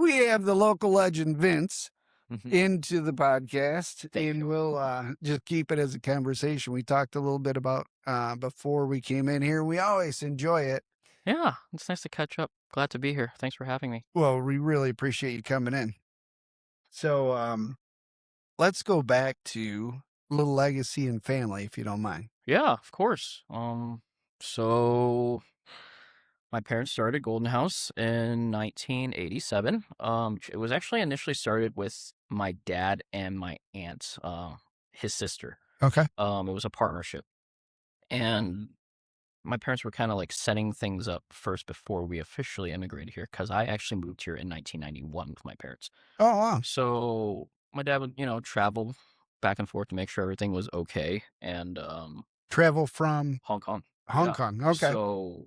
we have the local legend Vince Mhm. into the podcast, Thank and you. we'll just keep it as a conversation. We talked a little bit about before we came in here. We always enjoy it. Yeah, it's nice to catch up. Glad to be here. Thanks for having me. Well, we really appreciate you coming in. So let's go back to little legacy and family, if you don't mind. Yeah, of course. So my parents started Golden House in 1987. It was actually initially started with my dad and my aunt, his sister. Okay. It was a partnership, and my parents were kind of like setting things up first before we officially immigrated here, because I actually moved here in 1991 with my parents. Oh, wow. So my dad would, travel back and forth to make sure everything was okay, and Travel from Hong Kong. Hong Yeah. Kong. Okay. So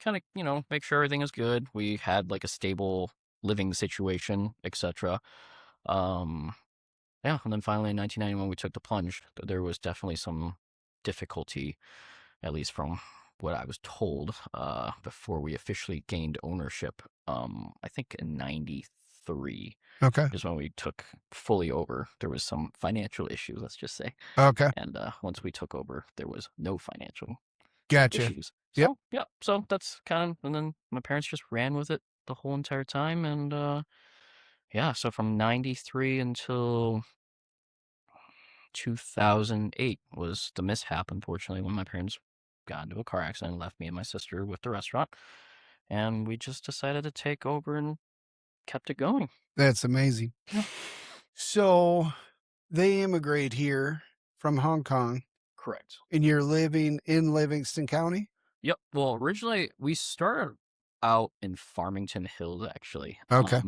kind of, make sure everything is good. We had like a stable living situation, etc. Um, yeah, and then finally in 1991 we took the plunge. There was definitely some difficulty, at least from what I was told, before we officially gained ownership. I think in 93 Okay. is when we took fully over. There was some financial issues, let's just say. Okay. And once we took over, there was no financial Gotcha. issues. Yep. So, yeah, so that's kind of, and then my parents just ran with it the whole entire time. And yeah, so from 93 until 2008 was the mishap, unfortunately, when my parents got into a car accident and left me and my sister with the restaurant. And we just decided to take over and kept it going. That's amazing. Yeah. So they immigrate here from Hong Kong, Correct. and you're living in Livingston County? Yep. Well, originally we started out in Farmington Hills, actually. Okay.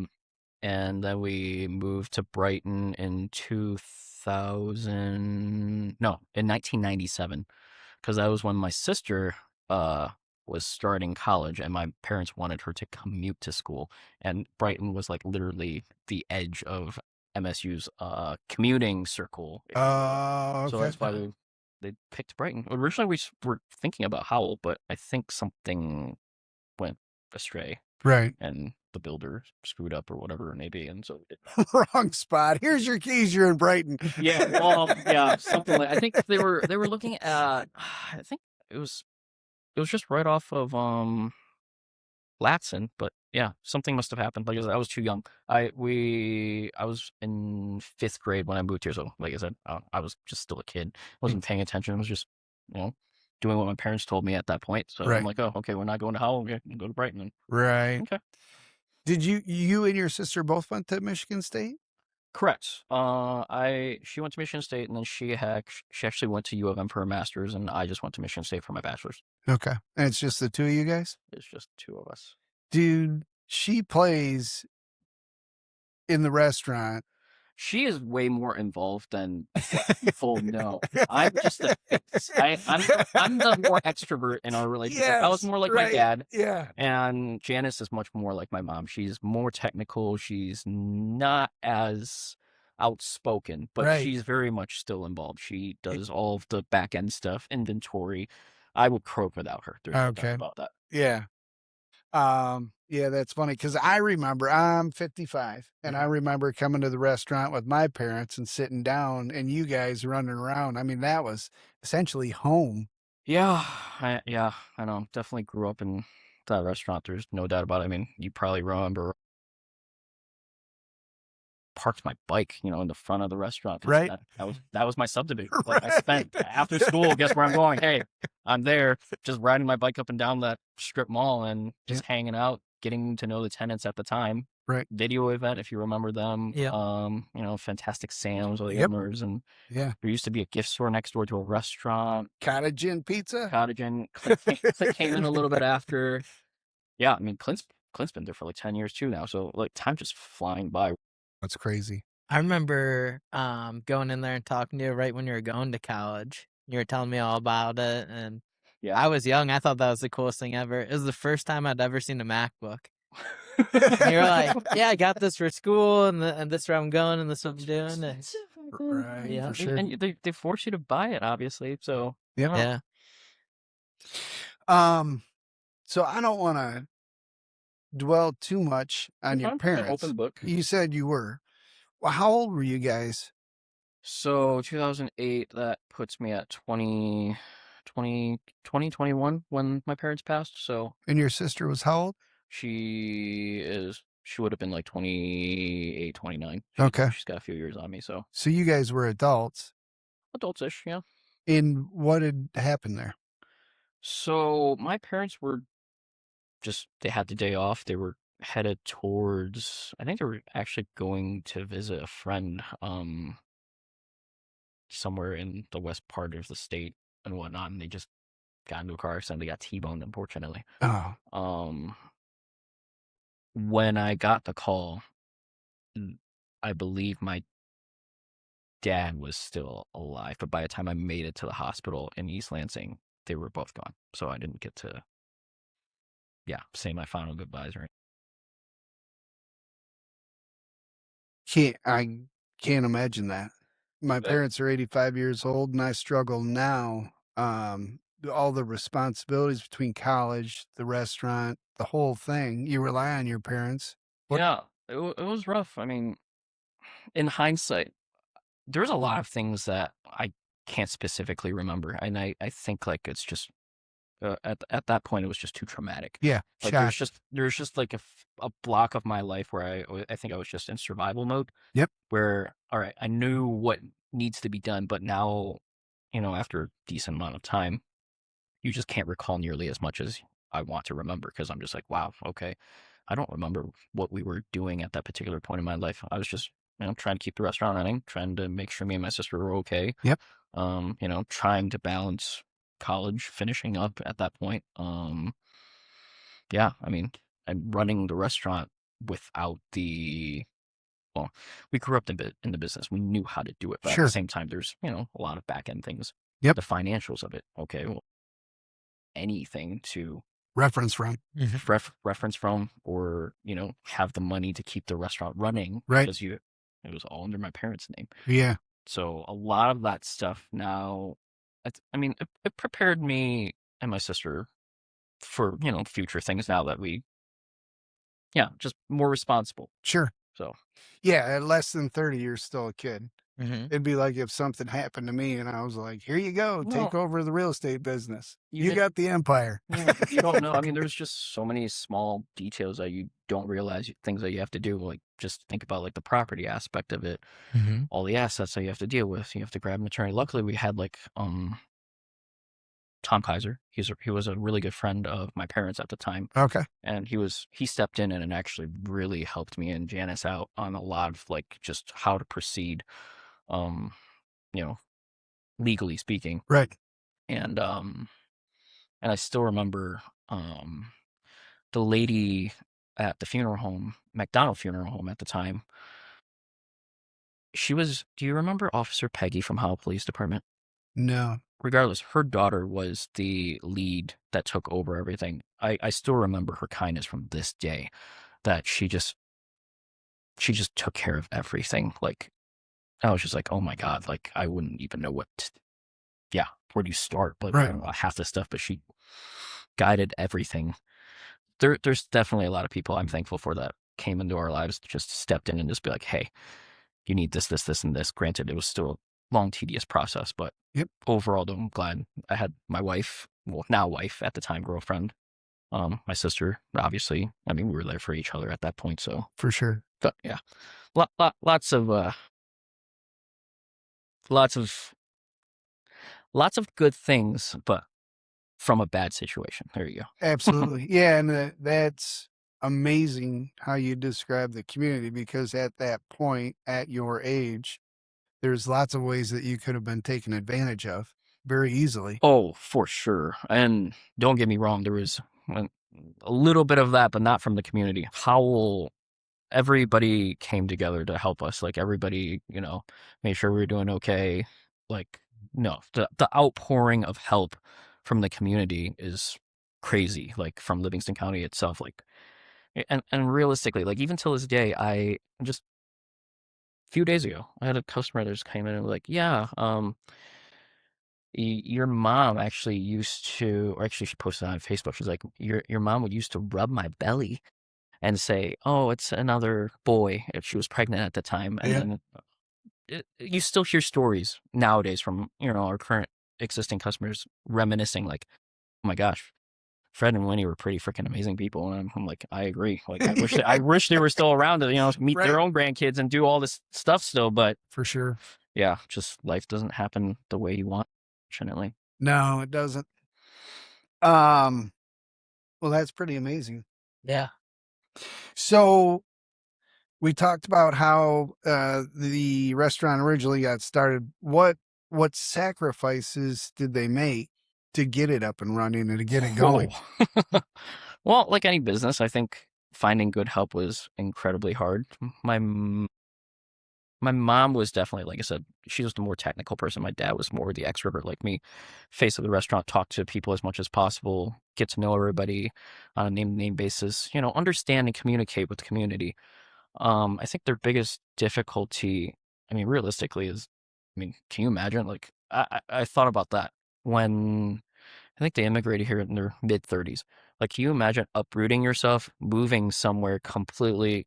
And then we moved to Brighton in 1997, because that was when my sister was starting college and my parents wanted her to commute to school, and Brighton was like literally the edge of MSU's commuting circle, if you will. Oh, So okay. that's why they picked Brighton. Originally we were thinking about Howell, but I think something went astray Right. and the builder screwed up or whatever it may be, and so it, Wrong spot. Here's your keys. You're in Brighton. yeah, well, yeah, something like, I think they were looking at, I think it was just right off of Latson, but yeah, something must have happened. Like I said, I was too young. I was in 5th grade when I moved here, so like I said, I was just still a kid. Wasn't paying attention. I was just, doing what my parents told me at that point. So Right. I'm like, oh, okay, we're not going to Howell. We're going to go to Brighton. Right. Okay. Did you and your sister both went to Michigan State? Correct. She went to Michigan State, and then she actually went to U of M for her master's, and I just went to Michigan State for my bachelor's. Okay. And it's just the two of you guys? It's just two of us. Dude, she plays in the restaurant. She is way more involved than what people know. I'm just I'm the more extrovert in our relationship. I was Yes, more like my right. dad, Yeah. and Janice is much more like my mom. She's more technical. She's not as outspoken, but Right. she's very much still involved. She does all of the back end stuff, inventory. I would croak without her. There's no doubt Okay. about that. Yeah. Yeah, that's funny because I remember I'm 55 and I remember coming to the restaurant with my parents and sitting down and you guys running around. I mean, that was essentially home. Yeah, I know. Definitely grew up in that restaurant. There's no doubt about it. I mean, you probably remember parked my bike, in the front of the restaurant. 'Cause Right. that was my subdivision. Like I Right. spent after school. Guess where I'm going? Hey, I'm there, just riding my bike up and down that strip mall and just hanging out, getting to know the tenants at the time. Right. Video event, if you remember them. Yeah. Fantastic Sam's, all the Yep. owners, and Yeah. there used to be a gift store next door to a restaurant. Cottage Inn pizza. Cottage Inn. Clint came in a little bit after. Yeah, I mean Clint's been there for like 10 years too now. So like time just flying by. That's crazy. I remember going in there and talking to you right when you were going to college. You were telling me all about it, and Yeah. I was young. I thought that was the coolest thing ever. It was the first time I'd ever seen a MacBook. And you're like, yeah, I got this for school, and this is where I'm going, and this is what I'm doing. And, Right. Yeah. For sure. And they force you to buy it, obviously. So Yeah. yeah. So I don't want to dwell too much on your I'm an parents. open book. You said you were. Well, how old were you guys? So 2008, that puts me at 2021 when my parents passed. So And your sister was how old? she would have been like 28, 29. Okay. She's got a few years on me, so So you guys were adults. adults-ish, yeah. And what had happened there? So my parents were they had the day off. They were headed towards, I think they were actually going to visit a friend, somewhere in the west part of the state and whatnot, and they just got into a car accident. They got T-boned, unfortunately. Oh, Um, when I got the call, I believe my dad was still alive, but by the time I made it to the hospital in East Lansing, they were both gone. So I didn't get to, say my final goodbyes or I can't imagine that. My parents are 85 years old, and I struggle now. All the responsibilities between college, the restaurant, the whole thing. You rely on your parents. What? Yeah, it was rough. I mean, in hindsight, there's a lot of things that I can't specifically remember, and I think like it's just at that point it was just too traumatic. Yeah, Like shock. there's just like a block of my life where I think I was just in survival mode. Yep. Where all right, I knew what needs to be done, but now, after a decent amount of time, you just can't recall nearly as much as I want to remember because I'm just like, wow, okay, I don't remember what we were doing at that particular point in my life. I was just, trying to keep the restaurant running, trying to make sure me and my sister were okay. Yep. Trying to balance college, finishing up at that point. Yeah, I mean, I'm running the restaurant without well, we grew up in the business. We knew how to do it, but at Sure. the same time, there's, a lot of back end things. Yep. The financials of it. Okay, well, anything to Reference from. reference from, or have the money to keep the restaurant running, Right. because it was all under my parents' name. Yeah. So a lot of that stuff now, I mean, it prepared me and my sister for future things now that we, just more responsible. Sure. So Yeah, at less than 30, you're still a kid. Mm-hmm. It'd be like if something happened to me and I was like, here you go, take Well, over the real estate business. you You did- got the empire. you don't know. I mean, there's just so many small details that you don't realize, things that you have to do. Like just think about like the property aspect of it, Mm-hmm. all the assets that you have to deal with. You have to grab an attorney. Luckily, we had like Tom Kaiser. He was a really good friend of my parents at the time, Okay. and he stepped in and actually really helped me and Janice out on a lot of like just how to proceed, um, legally speaking. Right. And I still remember the lady at the funeral home, McDonald Funeral Home at the time. Do you remember Officer Peggy from Howell Police Department? No. Regardless, her daughter was the lead that took over everything. I still remember her kindness from this day, that she just took care of everything. Like, I was just like, oh my God, like I wouldn't even know where do you start? But Right. half the stuff, but she guided everything. There's definitely a lot of people I'm thankful for that came into our lives, just stepped in and just be like, hey, you need this, and this. Granted, it was still a long, tedious process, but Yep. overall, though, I'm glad I had my wife, well, now wife, at the time, girlfriend, my sister, obviously. I mean, we were there for each other at that point, so. For sure. But yeah, lots of good things, but from a bad situation. There you go. Absolutely. Yeah, and that's amazing how you describe the community, because at that point, at your age, there's lots of ways that you could have been taken advantage of very easily. Oh, for sure. And don't get me wrong, there was a little bit of that, but not from the community. Howell, everybody came together to help us. Like everybody, made sure we were doing okay. Like, no, the outpouring of help from the community is crazy. Like from Livingston County itself, like, and realistically, like even till this day, a few days ago, I had a customer that just came in and was like, yeah, your mom actually used to, or actually she posted on Facebook. She's like, your mom would used to rub my belly and say, "Oh, it's another boy," if she was pregnant at the time, and Yeah. then you still hear stories nowadays from our current existing customers reminiscing like, "Oh my gosh, Fred and Winnie were pretty freaking amazing people," and I'm like, I agree. Like, I wish they were still around to meet their Right. own grandkids and do all this stuff still, but For sure. yeah, just life doesn't happen the way you want, fortunately. No, it doesn't. Well, that's pretty amazing. Yeah. So we talked about how the restaurant originally got started. What sacrifices did they make to get it up and running and to get it going? Well, like any business, I think finding good help was incredibly hard. My mom was definitely, like I said, she was the more technical person. My dad was more the extrovert like me. Face of the restaurant, talk to people as much as possible, get to know everybody on a name-to-name basis, understand and communicate with the community. I think their biggest difficulty, I mean, realistically, can you imagine? Like, I thought about that when I think they immigrated here in their mid-30s. Like, can you imagine uprooting yourself, moving somewhere completely,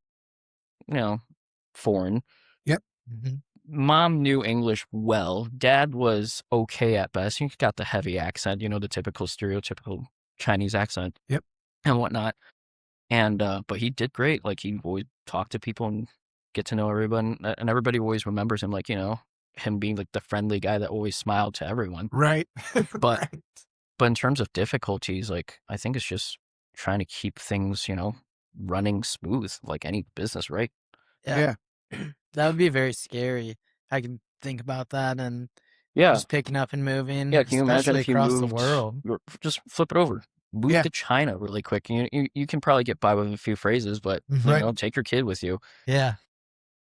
foreign? Yep. Mhm. Mom knew English well. Dad was okay at best. He got the heavy accent, the typical stereotypical Chinese accent. Yep. And whatnot. And but he did great. Like, he always talked to people and get to know everyone, and everybody always remembers him, like, him being like the friendly guy that always smiled to everyone. Right. But Right. but in terms of difficulties, like, I think it's just trying to keep things, running smooth, like any business, right? Yeah. That would be very scary. I can think about that and Yeah. just picking up and moving, Yeah, can you imagine especially if you across the moved, world. just flip it over, move Yeah. to China really quick. You can probably get by with a few phrases, but Right. take your kid with you. Yeah.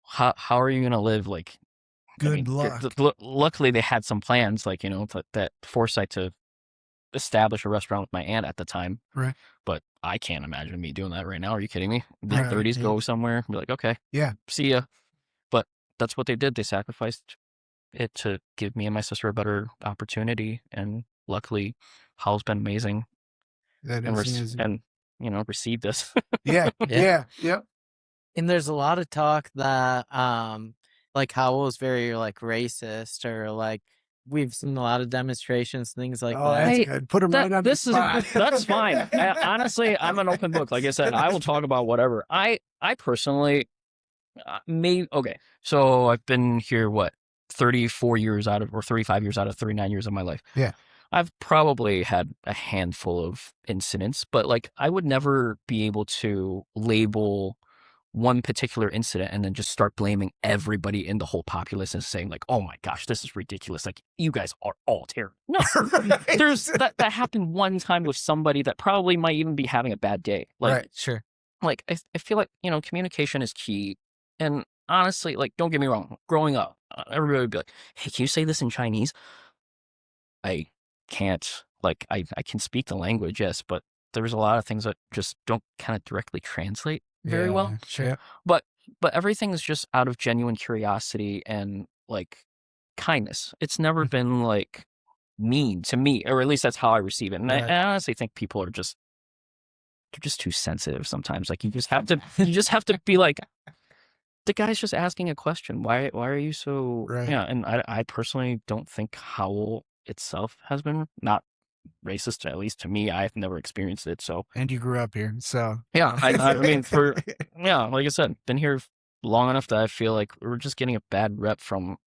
How are you gonna live? Like, Good luck. Luckily, they had some plans, like, that foresight to establish a restaurant with my aunt at the time. Right. But I can't imagine me doing that right now. Are you kidding me? Right. Mid-30s, go somewhere, be like, okay, Yeah. see ya. But that's what they did. They sacrificed it to give me and my sister a better opportunity, and luckily, Hal's been amazing That and is amazing. received us. Yeah. Yeah. Yep. And there's a lot of talk that like Howell is very like racist, or like we've seen a lot of demonstrations, things like Oh, that. that's good. Put him right on the spot. That's fine. Honestly, I'm an open book. Like I said, I will talk about whatever. I personally okay. So I've been here 34 years out of, or 35 years out of 39 years of my life. Yeah. I've probably had a handful of incidents, but like, I would never be able to label one particular incident and then just start blaming everybody in the whole populace and saying like, "Oh my gosh, this is ridiculous. Like, you guys are all terrible." No, Right. there's that happened one time with somebody that probably might even be having a bad day. Like, Right. Sure. like I feel like, communication is key. And honestly, like, don't get me wrong, growing up, everybody would be like, "Hey, can you say this in Chinese?" I can't. Like, I can speak the language, yes, but there's a lot of things that just don't kind of directly translate very well. Yeah, sure. But everything is just out of genuine curiosity and like kindness. It's never been like mean to me, or at least that's how I receive it. And Right. I honestly think people are just, they're just too sensitive sometimes. Like, you just have to be like, the guy's just asking a question. Why are you so Right. yeah? And I personally don't think Howl itself has been not racist, at least to me. I've never experienced it. So And you grew up here, so yeah, I mean, like I said, been here long enough that I feel like we're just getting a bad rep from,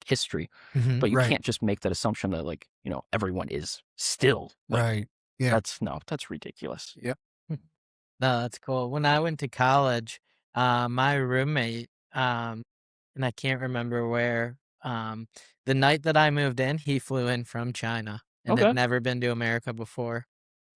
history. Mhm. But you Right. can't just make that assumption that, like, everyone is still. Like, right. Yeah. That's ridiculous. Yep. No, that's cool. When I went to college, my roommate, and I can't remember where, the night that I moved in, he flew in from China and Okay. had never been to America before.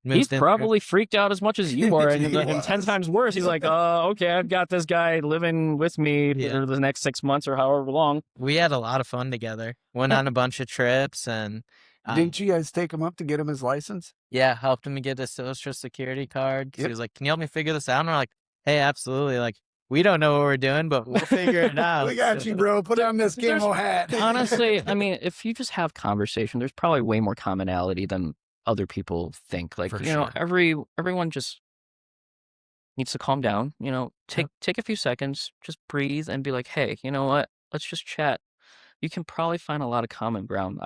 He's Moved in probably freaked out as much as you are, and, He and 10 was. times worse. He's like, okay, I've got this guy living with me Yeah. for the next 6 months or however long. We had a lot of fun together. Went Yeah. on a bunch of trips and Didn't you guys take him up to get him his license? yeah, helped him to get his social security card. 'Cause Yep. He was like, "Can you help me figure this out?" And we're like, "Hey, absolutely. Like, we don't know what we're doing, but we'll figure it out." We got you, bro. Put on this There's- camo hat. Honestly, I mean, if you just have conversation, there's probably way more commonality than other people think. Like, For everyone just, needs to calm down. You know, Yep. take a few seconds, just breathe, and be like, hey, you know what? Let's just chat. You can probably find a lot of common ground.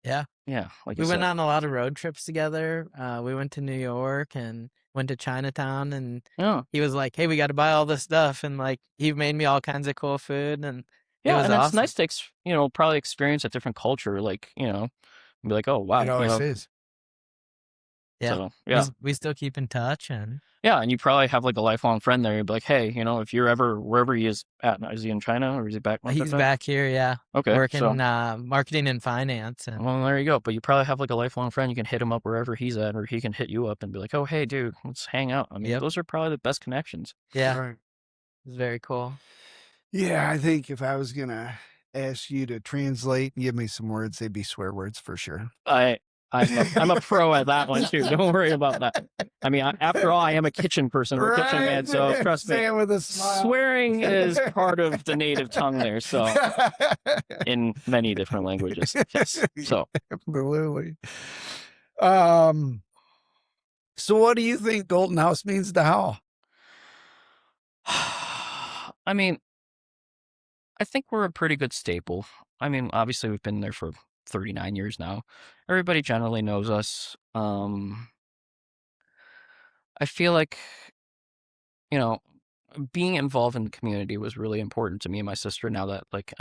Yeah. Yeah, like you We went said. on a lot of road trips together. We went to New York and went to Chinatown, and Yeah, he was like, "Hey, we got to buy all this stuff," and like he made me all kinds of cool food, and it yeah, was and it's awesome. nice to probably experience a different culture, like be like, oh It wow, always is. Yeah, so yeah. we still keep in touch, and Yeah, and you probably have like a lifelong friend there. You'd be like, hey, if you're ever wherever he is at, now, is he in China or is he back? he's back here. Yeah, Okay, so working marketing and finance, and well, there you go. But you probably have like a lifelong friend. You can hit him up wherever he's at, or he can hit you up and be like, oh, hey, dude, let's hang out. I mean, yep, those are probably the best connections. yeah, Right. it's very cool. Yeah, I think if I was gonna ask you to translate and give me some words, they'd be swear words for sure. I'm a pro at that one too. Don't worry about that. I mean, after all, I am a kitchen person or a kitchen man, so trust me. Say it with a smile. Swearing is part of the native tongue there, so in many different languages. Yes. So Absolutely. So what do you think Golden House means to Howell? I mean, I think we're a pretty good staple. I mean, obviously we've been there for 39 years now. Everybody generally knows us. I feel like, being involved in the community was really important to me and my sister. Now that like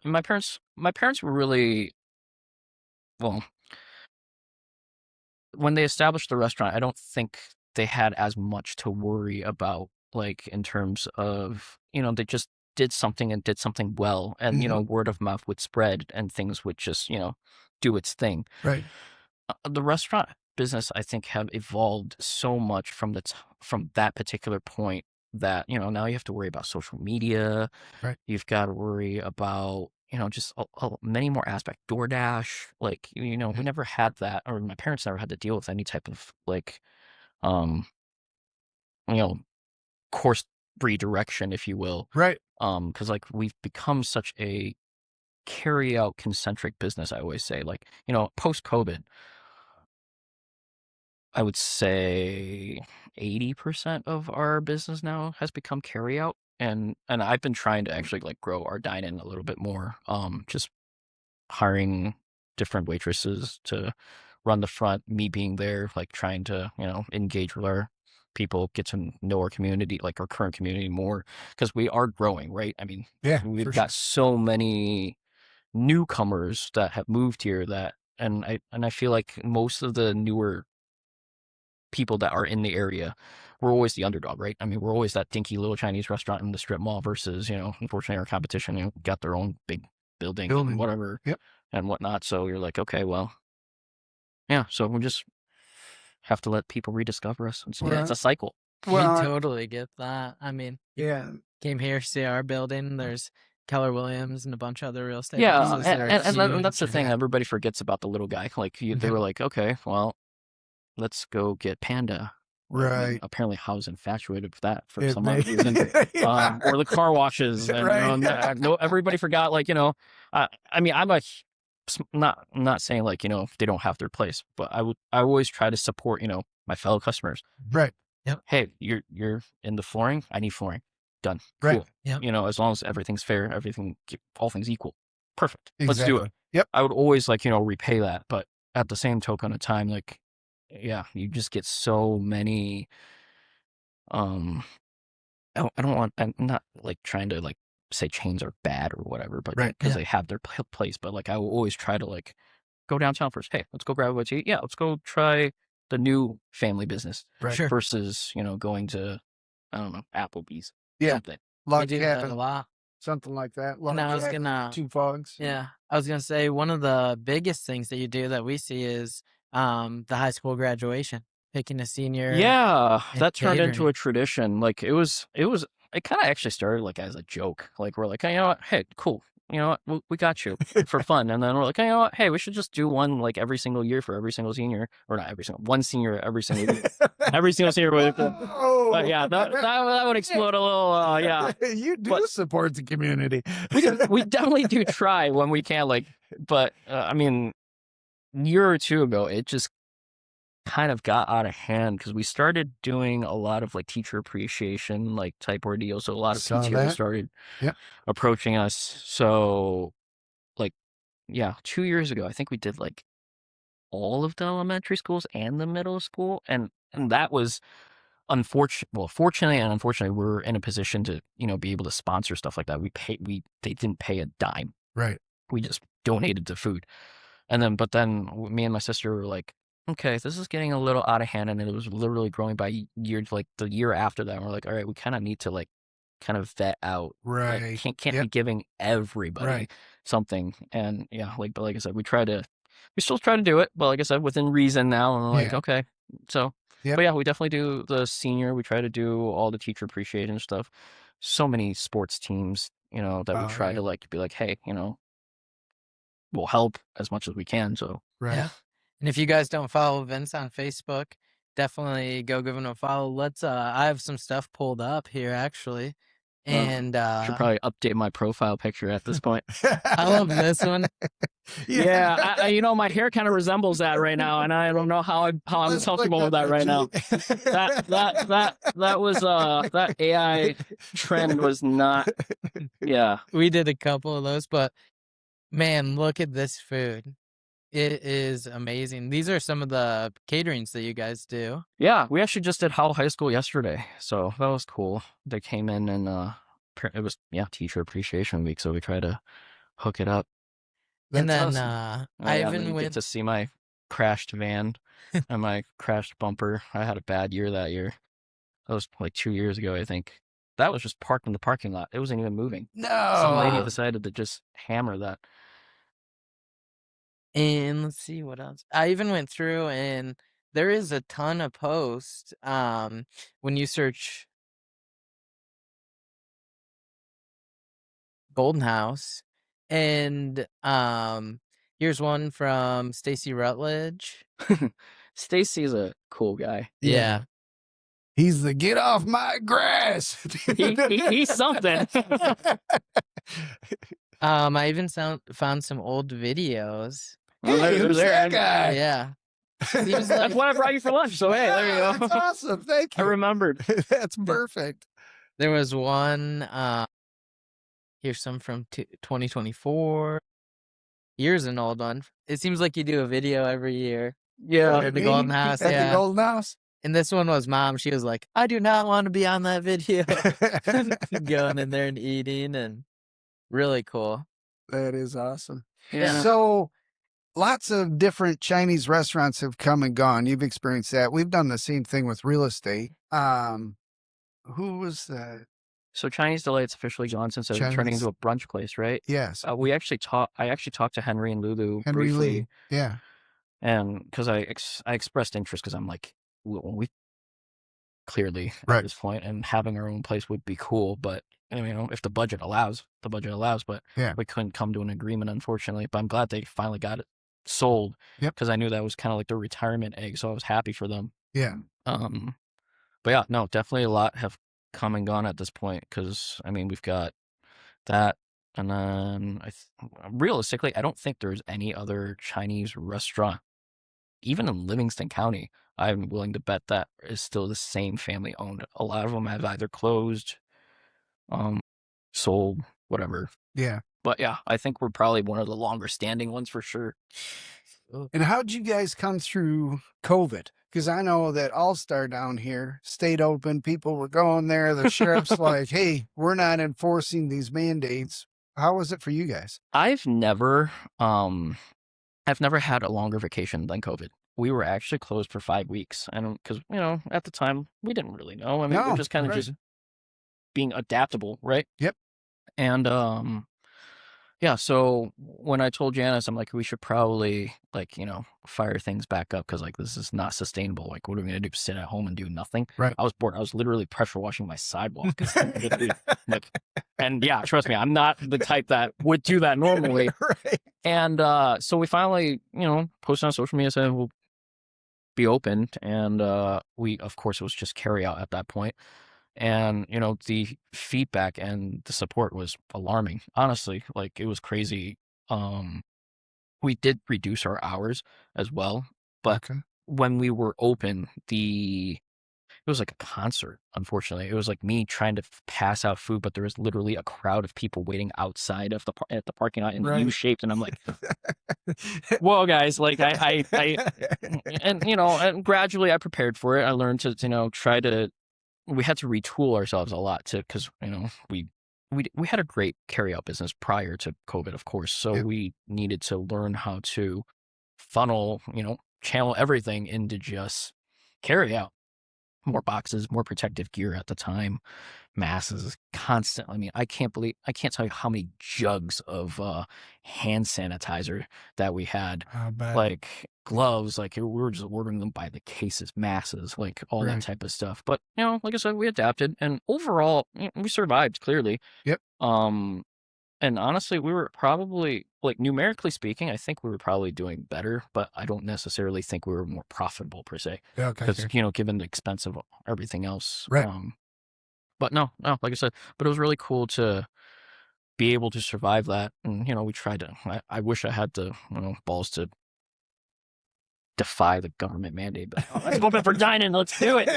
my parents were really, well, when they established the restaurant, I don't think they had as much to worry about, like in terms of, they just did something and did something well, and word of mouth would spread and things would just do its thing. Right. The restaurant business, I think, have evolved so much from from that particular point that now you have to worry about social media. Right. You've got to worry about just many more aspects. DoorDash, like we never had that, or my parents never had to deal with any type of like um course redirection, if you will. Right. Because like we've become such a carry out concentric business. I always say, like, post COVID, I would say 80% of our business now has become carry out. And I've been trying to actually like grow our dine-in a little bit more. Just hiring different waitresses to run the front, me being there, like trying to, engage with our people, get to know our community, like our current community more, because we are growing, right? I mean, Yeah, we've for got so many newcomers that have moved here and I feel like most of the newer people that are in the area, we're always the underdog, right? I mean, we're always that dinky little Chinese restaurant in the strip mall versus, unfortunately our competition, got their own big building. And whatever. Yep. And whatnot. So you're like, okay, well, yeah. So we just have to let people rediscover us. It's a cycle. Well, we totally get that. I mean, yeah. came here, see our building. There's Keller Williams and a bunch of other real estate Yeah, businesses that are and that's the huge. thing. Everybody forgets about the little guy. Like they were like, okay, well, let's go get Panda. Well, I mean, Right. apparently, How's infatuated with that for It some may- odd reason. Yeah. Or the car washes, and Right. no, everybody forgot. Like I mean, not saying like they don't have their place, but I always try to support my fellow customers. Right. Hey, you're in the flooring. I need flooring. Done. Right. Cool. Yep. As long as everything's fair, all things equal. Perfect. Let's do it. Exactly. Yep. I would always like repay that, but at the same token of time, like, yeah, you just get so many. I don't want. I'm not like trying to like say chains are bad or whatever, but Right. because Yeah. they have their place. But like, I will always try to like go downtown first. Hey, let's go grab what to eat. Yeah, let's go try the new family business Right. Sure. versus going to, I don't know, Applebee's. Yeah. Something. We Luck do that a Cabin, lot. something like that. And I was Cabin, gonna, Two Fogs. yeah, I was gonna say one of the biggest things that you do that we see is the high school graduation, picking a senior. Yeah, and that turned into catering. a tradition. Like it kind of actually started like as a joke. Like we're like, hey, you know what? Hey, cool. You know what? We got you for fun. And then we're like, hey, you know what? Hey, we should just do one like every single year for every single senior, or not every single, one senior every single year. Every single senior. But yeah, that would explode a little. Yeah, You do But- support the community. we definitely do try when we can. Like, but I mean, a year or two ago, it just kind of got out of hand because we started doing a lot of like teacher appreciation, like type ordeals. So a lot of Saw PTO that. started Yep. approaching us. So like, yeah, 2 years ago, I think we did like all of the elementary schools and the middle school. And that was fortunately and unfortunately, we're in a position to, be able to sponsor stuff like that. They didn't pay a dime. Right. We just donated to food. And then, but then me and my sister were like, okay, this is getting a little out of hand. And it was literally growing by years, like the year after that. And we're like, all right, we kind of need to like kind of vet out. Like, Right. can't Yep. be giving everybody Right. something. And yeah, but like I said, we still try to do it, but like I said, within reason now. And we're like, Yeah. okay. So, Yep. but yeah, we definitely do the senior. We try to do all the teacher appreciation stuff. So many sports teams, that we Oh, try yeah. to like be like, hey, we'll help as much as we can. So Right. Yeah. And if you guys don't follow Vince on Facebook, definitely go give him a follow. I have some stuff pulled up here actually. And should probably update my profile picture at this point. I love this one. Yeah, my hair kind of resembles that right now, and I don't know how I'm Let's comfortable click with that on right now. That That was that AI trend was not. Yeah, We did a couple of those, but man, look at this food. It is amazing. These are some of the caterings that you guys do. yeah. We actually just did Howell High School yesterday, so that was cool. They came in and it was Teacher Appreciation Week, so we try to hook it up. And That's then awesome. I and then even you get went to see my crashed van and my crashed bumper. I had a bad year that year. That was like 2 years ago, I think. That was just parked in the parking lot. It wasn't even moving. Some lady No. decided to just hammer that. And let's see what else. I even went through and there is a ton of posts when you search Golden House. And here's one from Stacy Rutledge. Stacy's a cool guy. Yeah. He's the get off my grass. He's something. I even found some old videos. Hey, who's that guy? Yeah. Seems That's like what I brought you for lunch. So hey, there you go. That's awesome. Thank I you. remembered. That's perfect. there was one here's some from 2024. Here's an old one. It seems like you do a video every year. Yeah. At the Golden House, At yeah. the Golden House. And this one was Mom. She was like, I do not want to be on that video. Going in there and eating, and really cool. That is awesome. Yeah. So lots of different Chinese restaurants have come and gone. You've experienced that. We've done the same thing with real estate. Who was that? So Chinese Delight's officially gone since it's turning Chinese- into a brunch place, right? Yes. I actually talked to Henry and Lulu Henry briefly. Lee. Yeah. And because I expressed interest because I'm like, we clearly at Right. this point, and having our own place would be cool. But if the budget allows, But Yeah. we couldn't come to an agreement, unfortunately. But I'm glad they finally got it sold. Yep. Because I knew that was kind of like their retirement egg, so I was happy for them. Yeah. But yeah, no, definitely a lot have come and gone at this point. Because we've got that. And then realistically, I don't think there's any other Chinese restaurant, even in Livingston County, I'm willing to bet that is still the same family owned. A lot of them have either closed, sold, whatever. Yeah. But yeah, I think we're probably one of the longer standing ones for sure. And how'd you guys come through COVID? Because I know that All Star down here stayed open. People were going there. The sheriff's like, hey, we're not enforcing these mandates. How was it for you guys? I've never had a longer vacation than COVID. We were actually closed for 5 weeks, and because at the time we didn't really know. No, we're just kind of right. just being adaptable, right? Yep. And yeah, so when I told Janice, I'm like, we should probably fire things back up because this is not sustainable. Like, what are we gonna do? Sit at home and do nothing? Right. I was bored. I was literally pressure washing my sidewalk. And yeah, trust me, I'm not the type that would do that normally. Right. And so we finally, posted on social media saying we'll be open, and we, of course, it was just carry out at that point. And the feedback and the support was alarming. Honestly, it was crazy. We did reduce our hours as well, but Okay. when we were open, it was like a concert, unfortunately. It was like me trying to pass out food, but there was literally a crowd of people waiting outside of at the parking lot in Right. U-shaped, and I'm like, "Whoa, guys!" Like and and gradually I prepared for it. I learned to try to. We had to retool ourselves a lot because we had a great carryout business prior to COVID, of course. So Yep. we needed to learn how to funnel, channel everything into just carry out. More boxes, more protective gear at the time, masses constantly. I mean, I can't tell you how many jugs of hand sanitizer that we had, I bet. like gloves, like we were just ordering them by the cases, masses, like all that Right. type of stuff. But like I said, we adapted, and overall, we survived clearly. Yep. And honestly, we were probably, like, numerically speaking, I think we were probably doing better, but I don't necessarily think we were more profitable per se. Yeah, okay. Because, Sure. given the expense of everything else. Right. But no, like I said, but it was really cool to be able to survive that. And, we tried to, I wish I had the, balls to defy the government mandate, but let's open for dining, let's do it,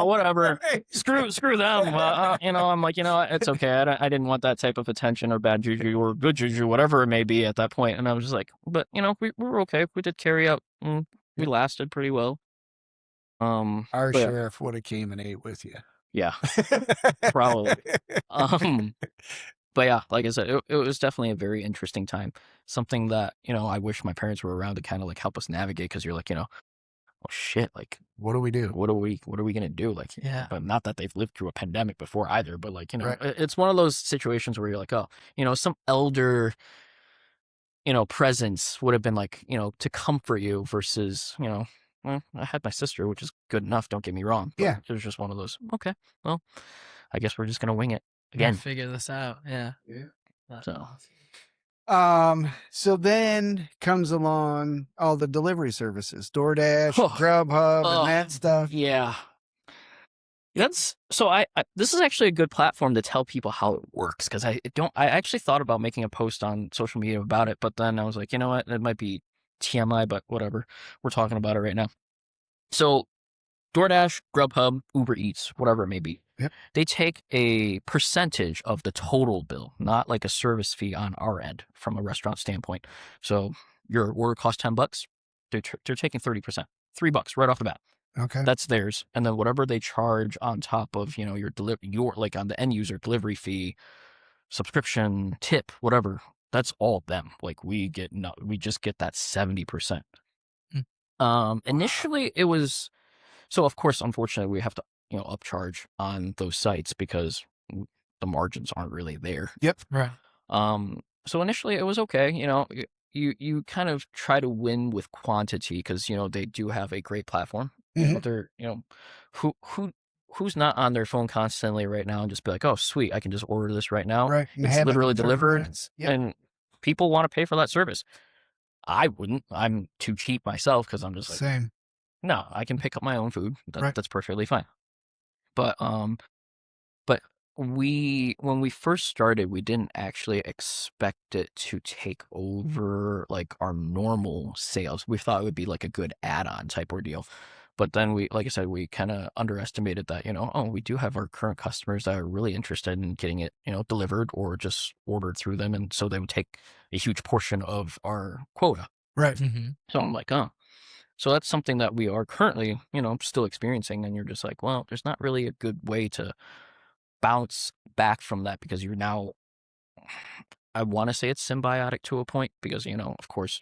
whatever. Right. Screw them. I'm like, it's okay. I didn't want that type of attention or bad juju or good juju, whatever it may be at that point. And I was just like, but we were okay. We did carry out. We Yep. lasted pretty well. Our but yeah. sheriff would have came and ate with you. Yeah, probably. But yeah, like I said, it was definitely a very interesting time. Something that, I wish my parents were around to kind of like help us navigate, because you're like, oh shit, like What do we do? what are we gonna do? Like, Yeah. but not that they've lived through a pandemic before either, but like, Right. it's one of those situations where you're like, oh, some elder, presence would have been like, to comfort you versus, well, I had my sister, which is good enough, don't get me wrong. But Yeah. it was just one of those, okay, well, I guess we're just gonna wing it Gotta again. figure this out. Yeah. Yeah. That's So. awesome. So then comes along all the delivery services, DoorDash, Oh. Grubhub, Oh. and that stuff. Yeah. That's so I this is actually a good platform to tell people how it works, because I actually thought about making a post on social media about it, but then I was like, you know what, it might be TMI, but whatever. We're talking about it right now. So DoorDash, Grubhub, Uber Eats, whatever it may be. Yep. They take a percentage of the total bill, not like a service fee on our end from a restaurant standpoint. So your order costs $10, they're taking 30%, $3 right off the bat. Okay. That's theirs, and then whatever they charge on top of your like on the end user delivery fee, subscription, tip, whatever, that's all them. Like we just get that 70%. Initially it was, so of course, unfortunately, we have to upcharge on those sites because the margins aren't really there. Yep. Right. So initially it was okay. You kind of try to win with quantity, because they do have a great platform. Mhm. They're who's not on their phone constantly right now and just be like, oh sweet, I can just order this right now. Right. and It's have it literally in 30 delivered, minutes. Yep. and people want to pay for that service. I wouldn't. I'm too cheap myself, because I'm just like, Same. no, I can pick up my own food. Right. That's perfectly fine. But when we first started, we didn't actually expect it to take over like our normal sales. We thought it would be like a good add-on type ordeal. But then like I said, we kind of underestimated that, we do have our current customers that are really interested in getting it, delivered or just ordered through them. And so they would take a huge portion of our quota. Right. Mm-hmm. So I'm like, oh. So that's something that we are currently, still experiencing. And you're just like, well, there's not really a good way to bounce back from that, because you're now, I want to say it's symbiotic to a point, because, of course,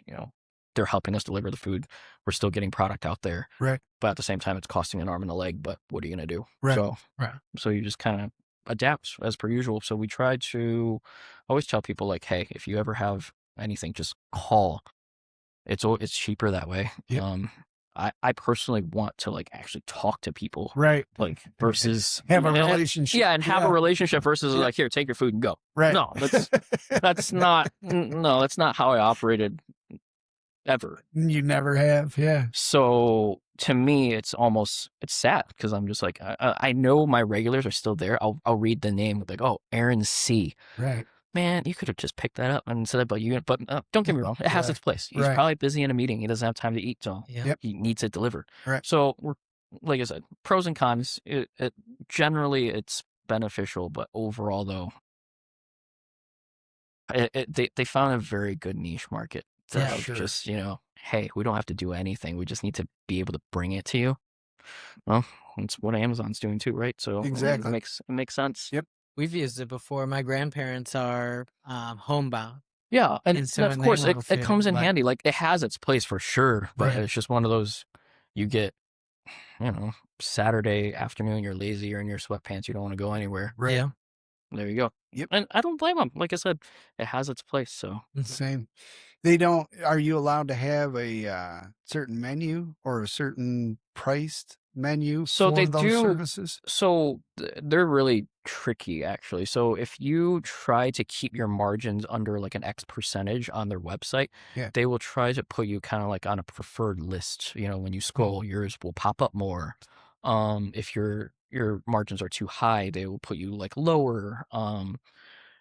they're helping us deliver the food. We're still getting product out there. Right. But at the same time, it's costing an arm and a leg. But what are you going to do? Right. So you just kind of adapt as per usual. So we try to always tell people, like, hey, if you ever have anything, just call. It's cheaper that way. Yep. I personally want to like actually talk to people, Right. like versus Have a relationship. Yeah, and have a relationship versus Yeah. like, here, take your food and go. Right. No, that's not how I operated ever. You never have. Yeah. So to me, it's sad, because I'm just like, I know my regulars are still there. I'll read the name, like, oh, Aaron C. Right. man, you could have just picked that up and said, but don't get me wrong, it has Right. its place. He's Right. probably busy in a meeting. He doesn't have time to eat, so Yep. he needs it delivered. Right. So like I said, pros and cons. It generally it's beneficial, but overall though, they found a very good niche market. Yeah, Of sure. just, hey, we don't have to do anything. We just need to be able to bring it to you. Well, that's what Amazon's doing too, right? So Exactly. it makes sense. Yep. We've used it before. My grandparents are homebound, Yeah, and and so of when they course want it food, comes in like, handy. Like it has its place for sure, but Right. it's just one of those you get, Saturday afternoon, you're lazy, you're in your sweatpants, you don't want to go anywhere. Right. yeah, There you go. Yep. And I don't blame them. Like I said, it has its place. So Same. They don't. Are you allowed to have a certain menu or a certain priced menu So for they those do. services? So they're really tricky, actually. So if you try to keep your margins under like an X percentage on their website, Yeah. they will try to put you kind of like on a preferred list. When you scroll, yours will pop up more. If your margins are too high, they will put you like lower.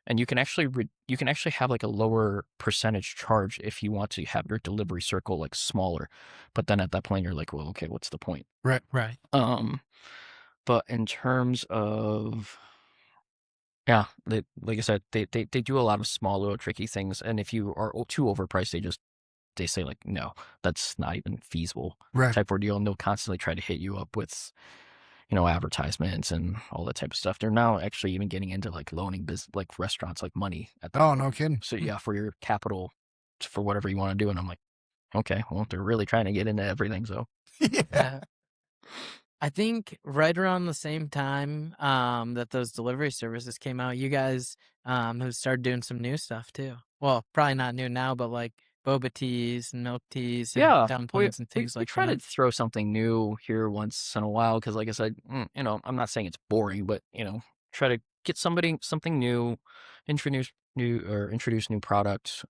And you can actually have like a lower percentage charge if you want to have your delivery circle like smaller. But then at that point, you're like, well, okay, what's the point? Right. right. But in terms of, yeah, like I said, they do a lot of small little tricky things, and if you are too overpriced, they say like, no, that's not even feasible Right. type ordeal, and they'll constantly try to hit you up with advertisements and all that type of stuff. They're now actually even getting into like loaning like restaurants like money at the Oh, no kidding. so yeah, for your capital for whatever you want to do, and I'm like, okay, well, they're really trying to get into everything, so Yeah. Yeah. I think right around the same time that those delivery services came out, you guys have started doing some new stuff too. Well, probably not new now, but like boba teas and milk teas and yeah, we dumplings and we, things we like try to that. throw something new here once in a while because, like I said, I'm not saying it's boring, but try to get something new, introduce new products.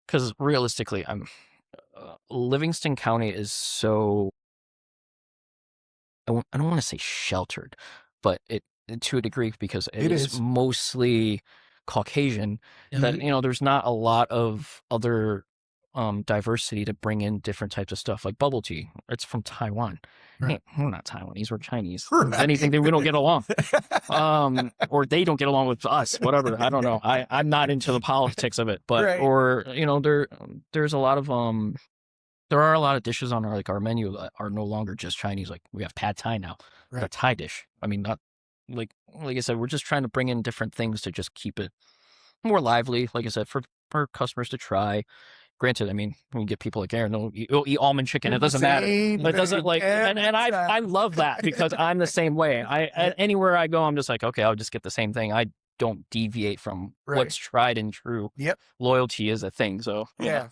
Because realistically, Livingston County is so I don't want to say sheltered, but it to a degree because It is is. mostly Caucasian that there's not a lot of other diversity to bring in different types of stuff like bubble tea. It's from Taiwan. Right. Hey, we're not Taiwanese, we're Chinese. If Right. anything, we don't get along. Or they don't get along with us, whatever. I don't know. I'm not into the politics of it, but Right. or there's a lot of there are a lot of dishes on our menu that are no longer just Chinese. Like we have pad Thai now, a Right. Thai dish. I mean, not like I said, we're just trying to bring in different things to just keep it more lively. Like I said, for customers to try. Granted, I mean, when you get people like Aaron, they'll eat almond chicken. It doesn't matter. Same It doesn't thing like, and every I time. love that because I'm the same way. Anywhere I go, I'm just like, okay, I'll just get the same thing. I don't deviate from Right. what's tried and true. Yep. Loyalty is a thing. So Yeah.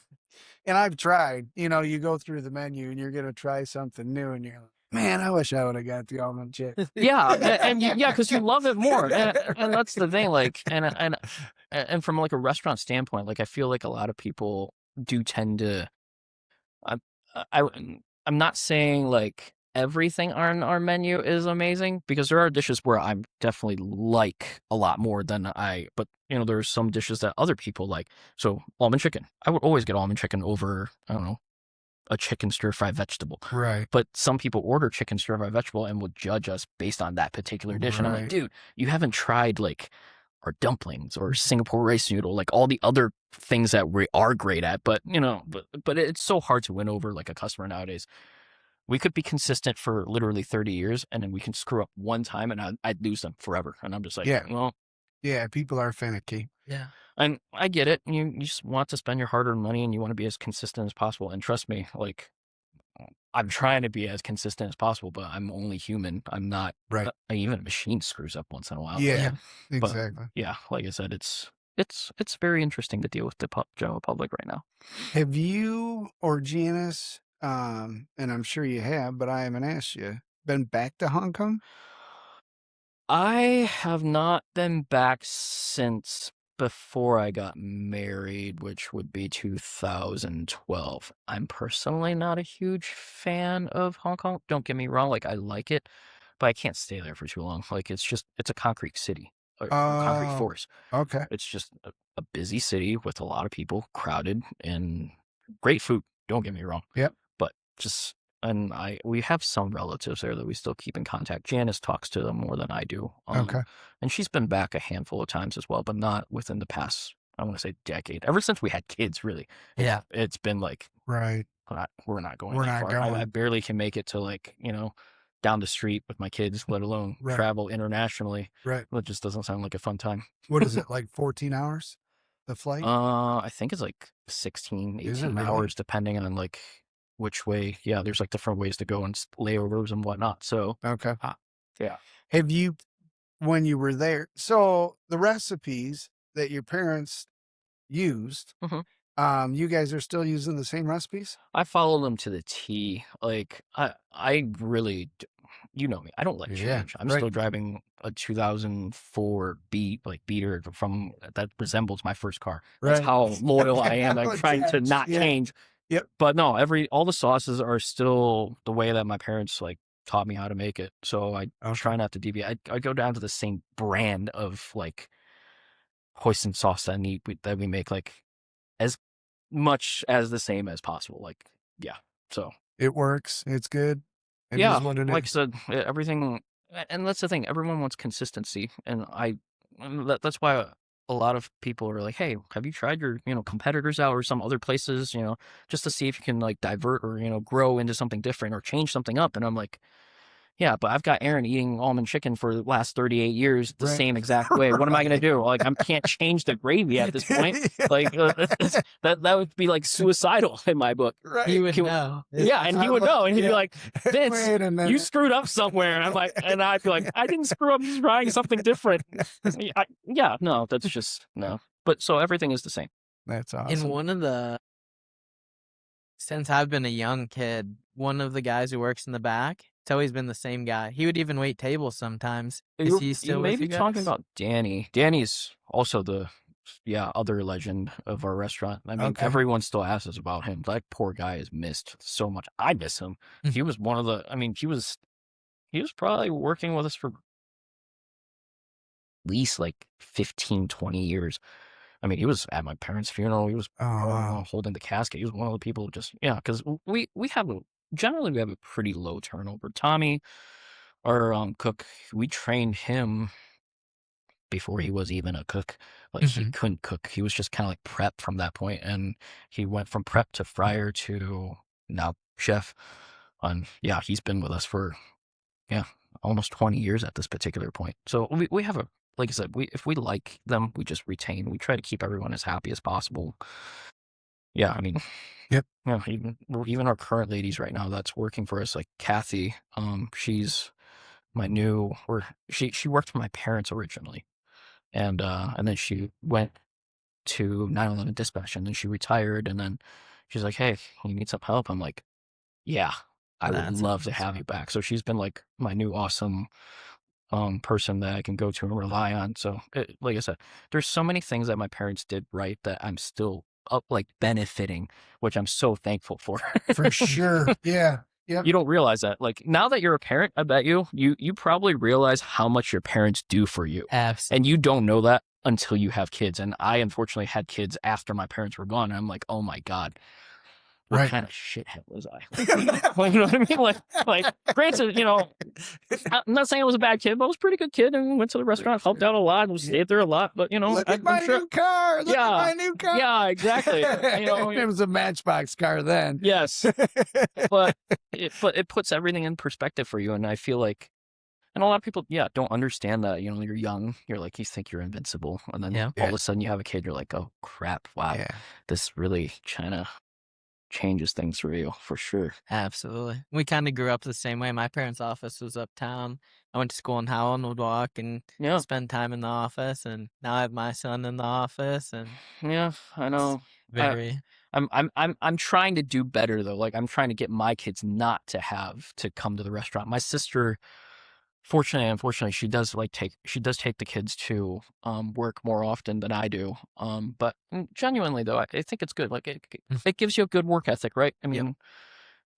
And I've tried. You go through the menu and you're gonna try something new, and you're like, man, I wish I would have got the almond chicken. yeah, yeah, because you love it more, and that's the thing. Like, and from like a restaurant standpoint, like I feel like a lot of people do tend to. I, I'm not saying like everything on our menu is amazing because there are dishes where I'm definitely like a lot more than but there's some dishes that other people like. So almond chicken, I would always get almond chicken over, I don't know, a chicken stir-fry vegetable. Right. But some people order chicken stir-fry vegetable and will judge us based on that particular dish. And I'm like, Right. dude, you haven't tried like our dumplings or Singapore rice noodle, like all the other things that we are great at. But but it's so hard to win over like a customer nowadays. We could be consistent for literally 30 years, and then we can screw up one time, and I'd lose them forever. And I'm just like, Yeah. well, Yeah. People are finicky. Yeah. and I get it. You just want to spend your hard-earned money, and you want to be as consistent as possible. And trust me, like I'm trying to be as consistent as possible, but I'm only human. I'm not Right. even a machine screws up once in a while. Yeah. Yeah. But Exactly. yeah, like I said, it's very interesting to deal with the general public right now. Have you or Janice, and I'm sure you have, but I haven't asked you, been back to Hong Kong? I have not been back since before I got married, which would be 2012. I'm personally not a huge fan of Hong Kong. Don't get me wrong, like I like it, but I can't stay there for too long. Like it's a concrete city. or concrete Oh, force. okay. It's just a busy city with a lot of people, crowded, and great food. Don't get me wrong, Yep. but just and we have some relatives there that we still keep in contact. Janice talks to them more than I do, Okay. and she's been back a handful of times as well, but not within the past. I want to say decade. Ever since we had kids, really, Yeah. it's been like Right. we're not going We're that not far. I going. barely can make it to down the street with my kids, let alone Right. travel internationally. Right. That just doesn't sound like a fun time. What is it, like 14 hours? The flight? I think it's like 16, Is it 18 really? hours depending on like which way. Yeah, there's like different ways to go and layovers and whatnot. So Okay. yeah. Have you, when you were there, so the recipes that your parents used, Mhm. you guys are still using the same recipes? I follow them to the T. Like I really, you know me. I don't like Yeah. change. I'm Right. still driving a 2004 Beater from that resembles my first car. That's Right. how loyal I am. I'm trying to not Yeah. change. Yep. But no, all the sauces are still the way that my parents like taught me how to make it. So I Okay. try not to deviate. I go down to the same brand of like hoisin sauce that we make, like as much as the same as possible. Like, yeah. So It works. It's good. It yeah, is what it like I is. said, everything, and that's the thing. Everyone wants consistency, and that's why a lot of people are like, "Hey, have you tried your competitors out or some other places, just to see if you can like divert or grow into something different or change something up?" And I'm like, yeah, but I've got Aaron eating almond chicken for the last 38 years the Right. same exact way. What am I going to do? Like, I can't change the gravy at this point. Like, that would be like suicidal in my book. Right. He would Can- know. Yeah, and he would know, and he'd be like, Vince, Wait a you minute. screwed up somewhere. And I'm like, and I'd be like, I didn't screw up, just trying something different. Yeah, no, that's just, no. But so everything is the same. That's In awesome. one of the since I've been a young kid, one of the guys who works in the back, it's always been the same guy. He would even wait tables sometimes. Is he still You may with be you talking guys? about Danny. Danny's also the other legend of our restaurant. I mean, Okay. everyone still asks us about him. That poor guy is missed so much. I miss him. He was one of the. I mean, he was probably working with us for at least like 15, 20 years. I mean, he was at my parents' funeral. He was Oh, wow. holding the casket. He was one of the people who just because we have generally we have a pretty low turnover. Tommy, our cook, we trained him before he was even a cook. Like he Mhm. couldn't cook. He was just kind of like prep from that point, and he went from prep to fryer to now chef. And yeah, he's been with us for almost 20 years at this particular point. So we have a like I said, if we like them, we just retain. We try to keep everyone as happy as possible. Yeah, I mean, Yep. yeah, even our current ladies right now that's working for us, like Kathy, she's my new, or she worked for my parents originally, and then she went to 9/11 dispatch, and then she retired, and then she's like, "Hey, you need some help?" I'm like, "Yeah, I would That's love to have you back." So she's been like my new awesome person that I can go to and rely on. So like I said, there's so many things that my parents did right that I'm still up like benefiting, which I'm so thankful for. For sure. Yeah. Yep. You don't realize that. Like now that you're a parent, I bet you probably realize how much your parents do for you. Absolutely. And you don't know that until you have kids. And I unfortunately had kids after my parents were gone. And I'm like, oh my God, what Right. kind of shithead was I? Like, you know what I mean? Like, granted, I'm not saying I was a bad kid, but I was a pretty good kid and went to the restaurant, helped out a lot, and stayed there a lot. But Look at my I'm sure. new car. Look at my new car. Yeah, exactly. It was a Matchbox car then. Yes, but it puts everything in perspective for you, and I feel like. And a lot of people, don't understand that. You're young. You're like, you think you're invincible. And then Yeah. all of a sudden you have a kid. You're like, oh, crap. Wow. Yeah. This really China changes things for you, for sure. Absolutely. We kind of grew up the same way. My parents' office was uptown. I went to school in Howland, would walk and Yeah. spend time in the office. And now I have my son in the office. And Yeah, I know. very. I'm trying to do better, though. Like, I'm trying to get my kids not to have to come to the restaurant. My sister, fortunately and unfortunately, she does take the kids to work more often than I do. But genuinely though, I think it's good. Like it gives you a good work ethic, right? I mean,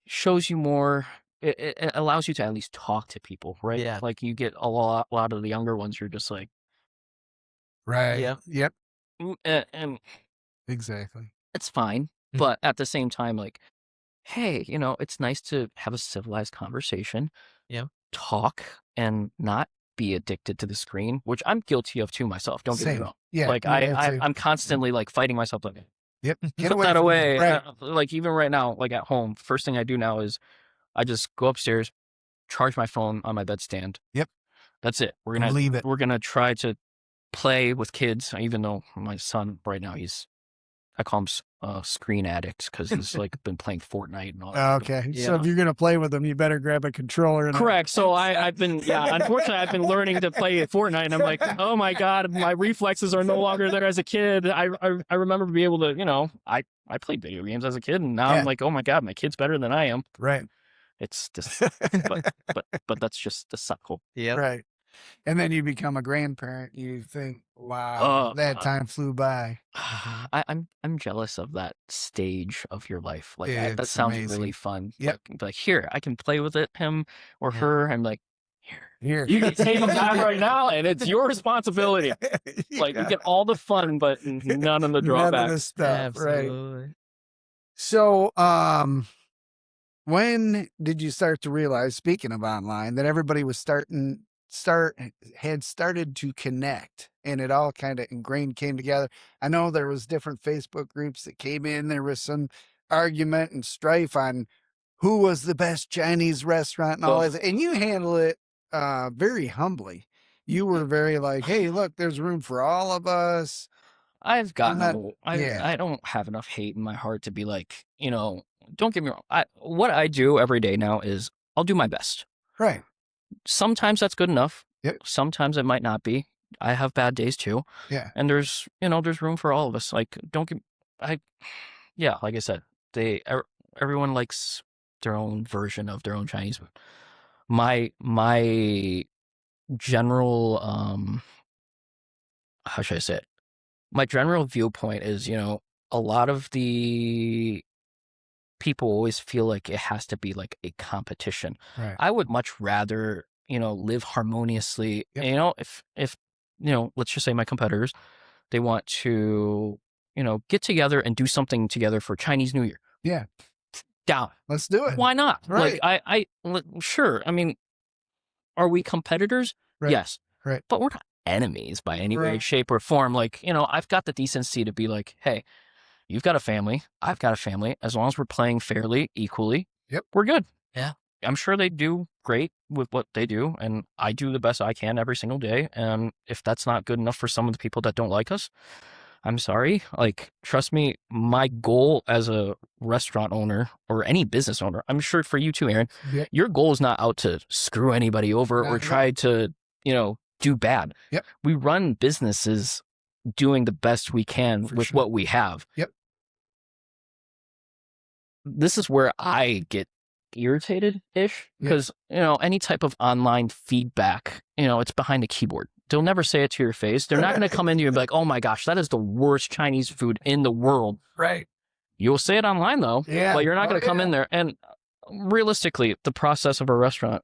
shows you more. It allows you to at least talk to people, right? Yeah. Like you get a lot of the younger ones. You're just like, Right. Yep. Yep. And Exactly. it's fine, Mhm. but at the same time, like, hey, it's nice to have a civilized conversation, Yep. talk, and not be addicted to the screen, which I'm guilty of too myself. Don't get me Same. wrong. Yeah. Like Yeah. I'd say, I'm constantly like fighting myself. Like, yep. Get put away that from it. away. Right. Like even right now, like at home, first thing I do now is I just go upstairs, charge my phone on my bedstand. Yep. That's it. Leave it. We're gonna try to play with kids, even though my son right now I call him screen addict because he's like been playing Fortnite and all that. Okay. Yeah. So if you're gonna play with them, you better grab a controller. And Correct. So I've been, unfortunately, I've been learning to play Fortnite, and I'm like, oh my god, my reflexes are no longer there as a kid. I remember being able to, I played video games as a kid, and now Yeah. I'm like, oh my god, my kid's better than I am. Right. It's just, but that's just the cycle. Yep. Right. And then you become a grandparent. You think, wow, that time flew by. I'm jealous of that stage of your life. Like that It's sounds amazing. really fun. Yep. Like here, I can play with him or Yeah. her. I'm like, Here. you can take him back right now, and it's your responsibility. Like you Yeah. get all the fun, but none of the None of the drawbacks. stuff. Right. Absolutely. So, when did you start to realize, speaking of online, that everybody was had started to connect, and it all kind of came together? I know there was different Facebook groups that came in. There was some argument and strife on who was the best Chinese restaurant and all Ugh. that, and you handle it very humbly. You were very like, hey, look, there's room for all of us. I've gotten not- I don't have enough hate in my heart to be like, don't get me wrong. What I do every day now is I'll do my best. Right. Sometimes that's good enough. Yep. Sometimes it might not be. I have bad days too. Yeah. And there's room for all of us. Like, like I said, everyone likes their own version of their own Chinese food. My general, how should I say it? My general viewpoint is, a lot of the people always feel like it has to be like a competition. Right. I would much rather, live harmoniously. Yep. And, if let's just say my competitors, they want to, get together and do something together for Chinese New Year. Yeah. Down. Let's do it. Why not? Right. Like sure. I mean, are we competitors? Right. Yes. Right. But we're not enemies by any way, Right. shape, or form. Like, I've got the decency to be like, hey, you've got a family, I've got a family. As long as we're playing fairly, equally, Yep. we're good. Yeah. I'm sure they do great with what they do, and I do the best I can every single day. And if that's not good enough for some of the people that don't like us, I'm sorry. Like, trust me, my goal as a restaurant owner or any business owner, I'm sure for you too, Aaron, Yep. your goal is not out to screw anybody over Not or at try to, do bad. Yep. We run businesses doing the best we can For with sure. what we have. Yep. This is where I get irritated-ish because, any type of online feedback, it's behind a keyboard. They'll never say it to your face. They're not going to come into you and be like, oh my gosh, that is the worst Chinese food in the world. Right. You'll say it online though, Yeah. but you're not Oh, going to come yeah. in there. And realistically, the process of a restaurant,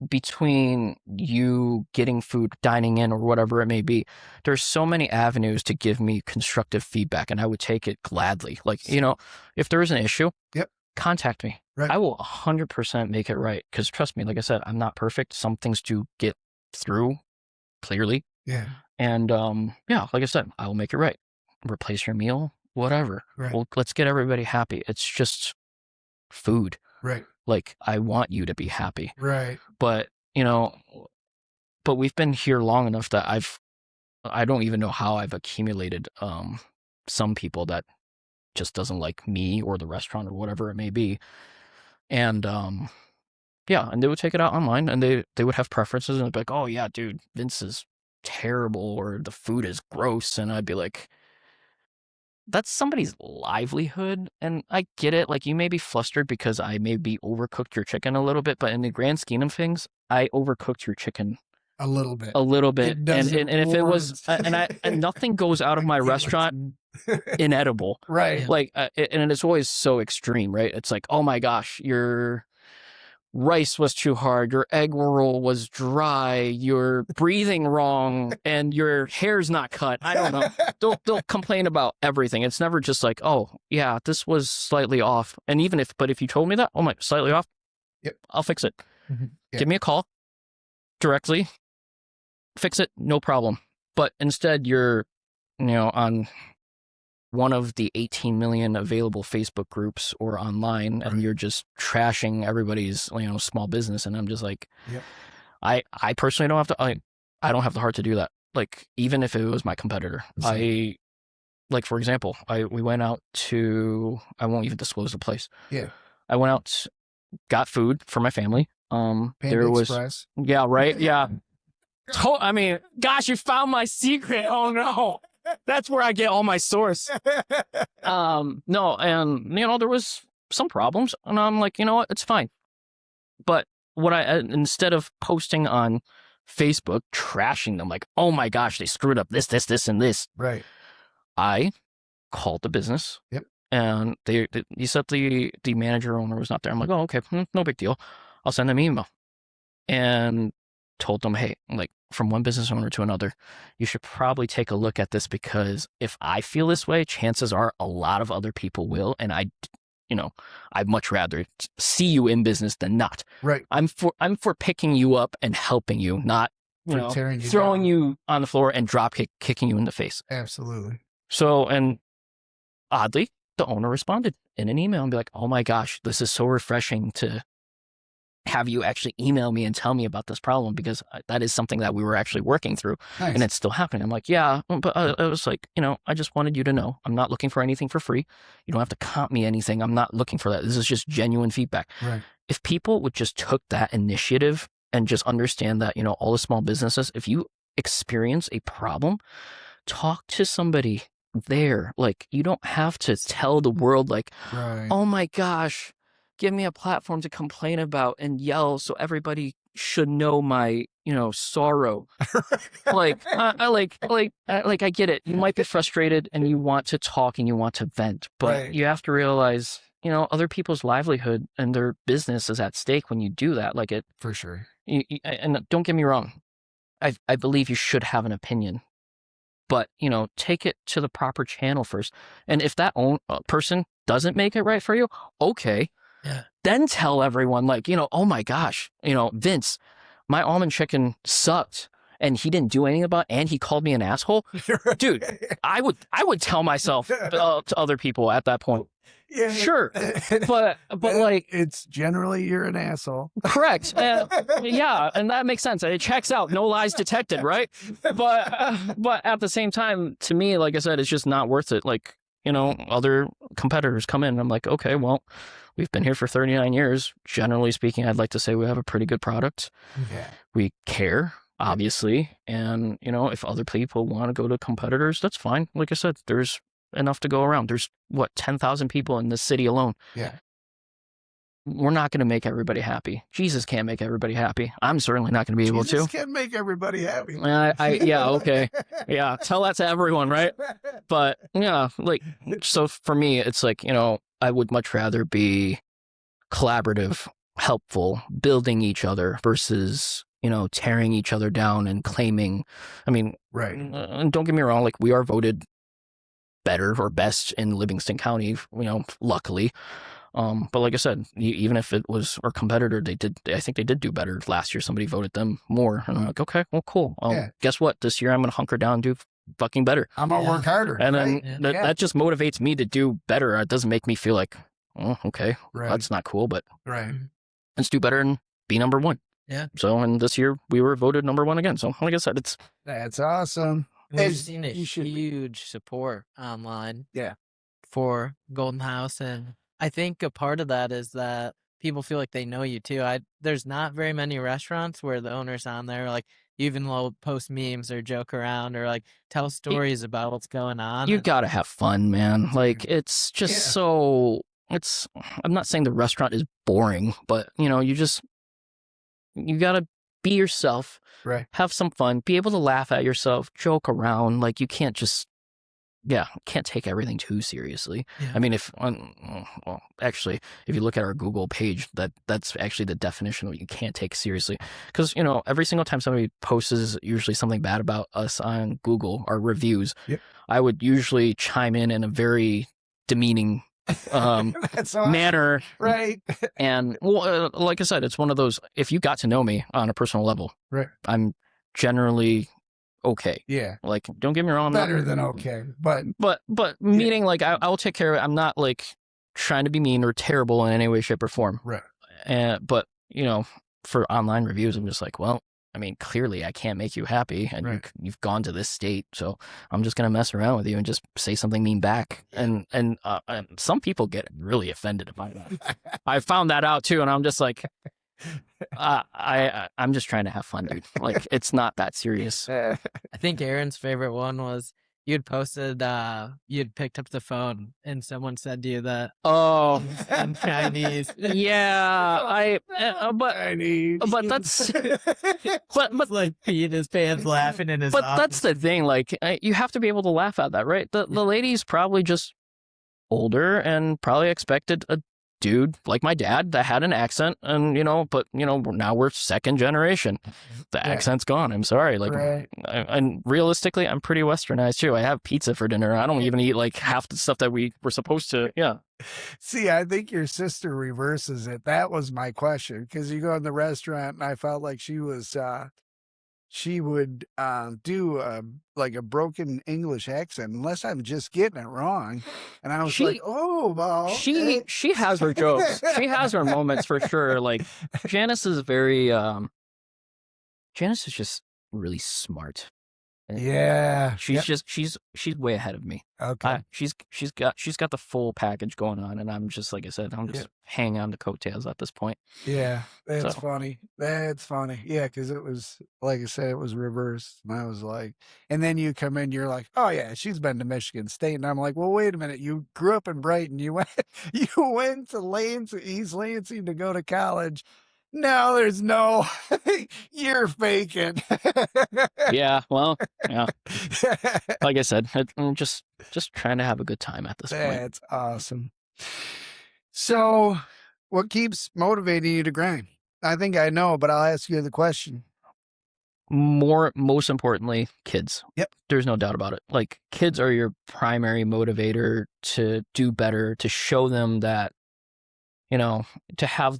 between you getting food, dining in, or whatever it may be, there's so many avenues to give me constructive feedback, and I would take it gladly. Like, if there is an issue, Yep. contact me. Right. I will 100% make it right. Because trust me, like I said, I'm not perfect. Some things do get through clearly. Yeah. And like I said, I will make it right. Replace your meal, whatever. Right. Well, let's get everybody happy. It's just food. Right. Like, I want you to be happy. Right. But, but we've been here long enough that I don't even know how I've accumulated some people that just doesn't like me or the restaurant or whatever it may be. And and they would take it out online, and they would have preferences, and they'd be like, oh yeah, dude, Vince is terrible, or the food is gross. And I'd be like, that's somebody's livelihood. And I get it. Like, you may be flustered because I maybe overcooked your chicken a little bit, but in the grand scheme of things, I overcooked your chicken A little bit. a little bit. It And doesn't if it was, warrant- and nothing goes out of my restaurant inedible. Right. Like, and it's always so extreme, right? It's like, oh my gosh, you're rice was too hard, your egg roll was dry, you're breathing wrong, and your hair's not cut. I don't know. They'll complain about everything. It's never just like, oh yeah, this was slightly off. And but if you told me that, oh my, slightly off, Yep. I'll fix it. Yeah. Give me a call directly, fix it, no problem. But instead you're, on one of the 18 million available Facebook groups or online, and you're just trashing everybody's, small business. And I'm just like, Yep. I personally don't have to, I don't have the heart to do that. Like, even if it was my competitor, Same. for example, we went out to, I won't even disclose the place. Yeah. I went out, got food for my family. Panda There was, Express. yeah, right. Yeah. I mean, gosh, you found my secret. Oh no. That's where I get all my source. No, and there was some problems, and I'm like, you know what, it's fine. But what instead of posting on Facebook trashing them, like, oh my gosh, they screwed up this, and this, Right. I called the business. Yep. And you said the manager owner was not there. I'm like, oh, okay, no big deal. I'll send them an email, and told them, hey, like, from one business owner to another, you should probably take a look at this, because if I feel this way, chances are a lot of other people will, and I'd much rather see you in business than not. Right. I'm for picking you up and helping you, not tearing you throwing down. you on the floor and kicking you in the face. Absolutely. So, and oddly, the owner responded in an email and be like, oh my gosh, this is so refreshing to have you actually email me and tell me about this problem, because that is something that we were actually working through. Nice. And it's still happening. I'm like, yeah, but I was like, I just wanted you to know I'm not looking for anything for free. You don't have to comp me anything. I'm not looking for that. This is just genuine feedback. Right. If people would just took that initiative and just understand that, all the small businesses, if you experience a problem, talk to somebody there. Like, you don't have to tell the world, like, Right. oh my gosh, give me a platform to complain about and yell so everybody should know my, sorrow. Like, I get it. You might be frustrated and you want to talk and you want to vent, but Right. you have to realize, other people's livelihood and their business is at stake when you do that. Like, For sure. and don't get me wrong, I believe you should have an opinion, but take it to the proper channel first. And if that person doesn't make it right for you, okay. Yeah. Then tell everyone, like, oh my gosh, Vince, my almond chicken sucked and he didn't do anything about it, and he called me an asshole. Dude, I would tell myself to other people at that point. Yeah. Sure. But like, it's generally you're an asshole. correct. Yeah. And that makes sense. It checks out. No lies detected. Right. But at the same time, to me, like I said, it's just not worth it. Like, other competitors come in and I'm like, okay, well, we've been here for 39 years. Generally speaking, I'd like to say we have a pretty good product. Yeah. We care, obviously. And, if other people want to go to competitors, that's fine. Like I said, there's enough to go around. There's 10,000 people in this city alone. Yeah. We're not going to make everybody happy. Jesus can't make everybody happy. I'm certainly not going to be able Jesus to. can make everybody happy. Yeah, okay. Yeah, tell that to everyone, right? But yeah, like, so for me, it's like, I would much rather be collaborative, helpful, building each other versus, tearing each other down and claiming. I mean, Right. And don't get me wrong, like, we are voted better or best in Livingston County, luckily. But like I said, even if it was our competitor, I think they did do better last year. Somebody voted them more. And I'm like, okay, well, cool. Yeah. Guess what? This year I'm going to hunker down and do fucking better. I'm gonna work harder. And then right? Yeah. that just motivates me to do better. It doesn't make me feel like, oh, okay, Right. that's not cool, but Right. let's do better and be number one. Yeah. So, and this year we were voted number one again. So like I said, it's, That's awesome. We've As seen a you should be. huge support online. Yeah. For Golden House, and I think a part of that is that people feel like they know you too. There's not very many restaurants where the owner's on there, like, even will post memes or joke around or like tell stories about what's going on. you and- gotta have fun, man. Like, it's just Yeah. I'm not saying the restaurant is boring, but you gotta be yourself, Right. have some fun, be able to laugh at yourself, joke around. Like, you can't just yeah, can't take everything too seriously. Yeah. I mean, well, actually, if you look at our Google page, that's actually the definition of what you can't take seriously. Because, every single time somebody posts usually something bad about us on Google, our reviews, Yep. I would usually chime in a very demeaning That's awesome. manner. Right. And, well, like I said, it's one of those, if you got to know me on a personal level, Right. I'm generally okay. Yeah. Like, don't get me wrong, I'm not, Better than okay. But meaning like I'll take care of it. I'm not like trying to be mean or terrible in any way, shape, or form. right. But for online reviews, I'm just like, well, I mean, clearly I can't make you happy, and Right. you've gone to this state, so I'm just gonna mess around with you and just say something mean back. And some people get really offended by that. I found that out too, and I'm just like, I'm just trying to have fun, dude. Like, it's not that serious. I think Aaron's favorite one was you'd posted, you'd picked up the phone and someone said to you that Oh, in Chinese. yeah, but Chinese. that's but It's like peeing his pants laughing in his but office. that's the thing. Like, you have to be able to laugh at that, right? The lady's probably just older and probably expected a dude like my dad that had an accent, and but now we're second generation. The Yeah. accent's gone. I'm sorry. Like, Right. and realistically, I'm pretty westernized too. I have pizza for dinner. I don't even eat like half the stuff that we were supposed to. Yeah. See, I think your sister reverses it. That was my question, because you go in the restaurant and I felt like she was she would do like a broken English accent, unless I'm just getting it wrong. And I was She- like, oh, well, She has her jokes. She has her moments for sure. Like, Janice is very Janice is just really smart. yeah. She's Yep. she's way ahead of me. Okay. She's got the full package going on, and I'm just, like I said, I'm just hanging on to coattails at this point. Yeah, that's So- funny. That's funny. Yeah, because it was, like I said, it was reversed. And I was like, and then you come in, you're like, oh yeah, she's been to Michigan State, and I'm like, well, wait a minute, you grew up in Brighton, you went to Lansing, East Lansing to go to college. No, there's no, you're faking. Yeah, well, yeah. Like I said, I'm just trying to have a good time at this point. That's awesome. So, what keeps motivating you to grind? I think I know, but I'll ask you the question. Most importantly, kids. Yep. There's no doubt about it. Like, kids are your primary motivator to do better, to show them that, to have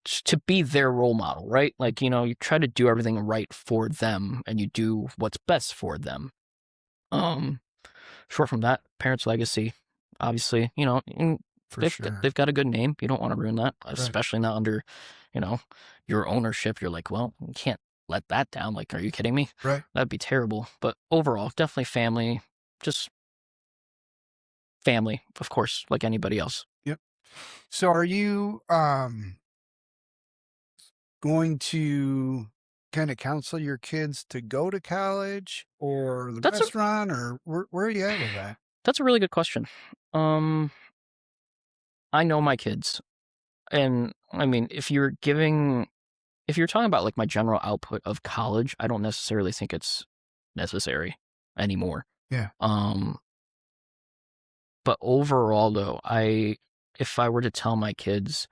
to be their role model, right? Like, you try to do everything right for them, and you do what's best for them. Short from that, parents' legacy, obviously, For sure. they've got a good name. You don't want to ruin that, especially not under, your ownership. You're like, well, you can't let that down. Like, are you kidding me? Right. That'd be terrible. But overall, definitely family, just family, of course, like anybody else. So are you going to kind of counsel your kids to go to college or the That's a- restaurant, or where are you at with that? That's a really good question. I know my kids, and I mean, if you're talking about like my general output of college, I don't necessarily think it's necessary anymore. Yeah. But overall, though, if I were to tell my kids,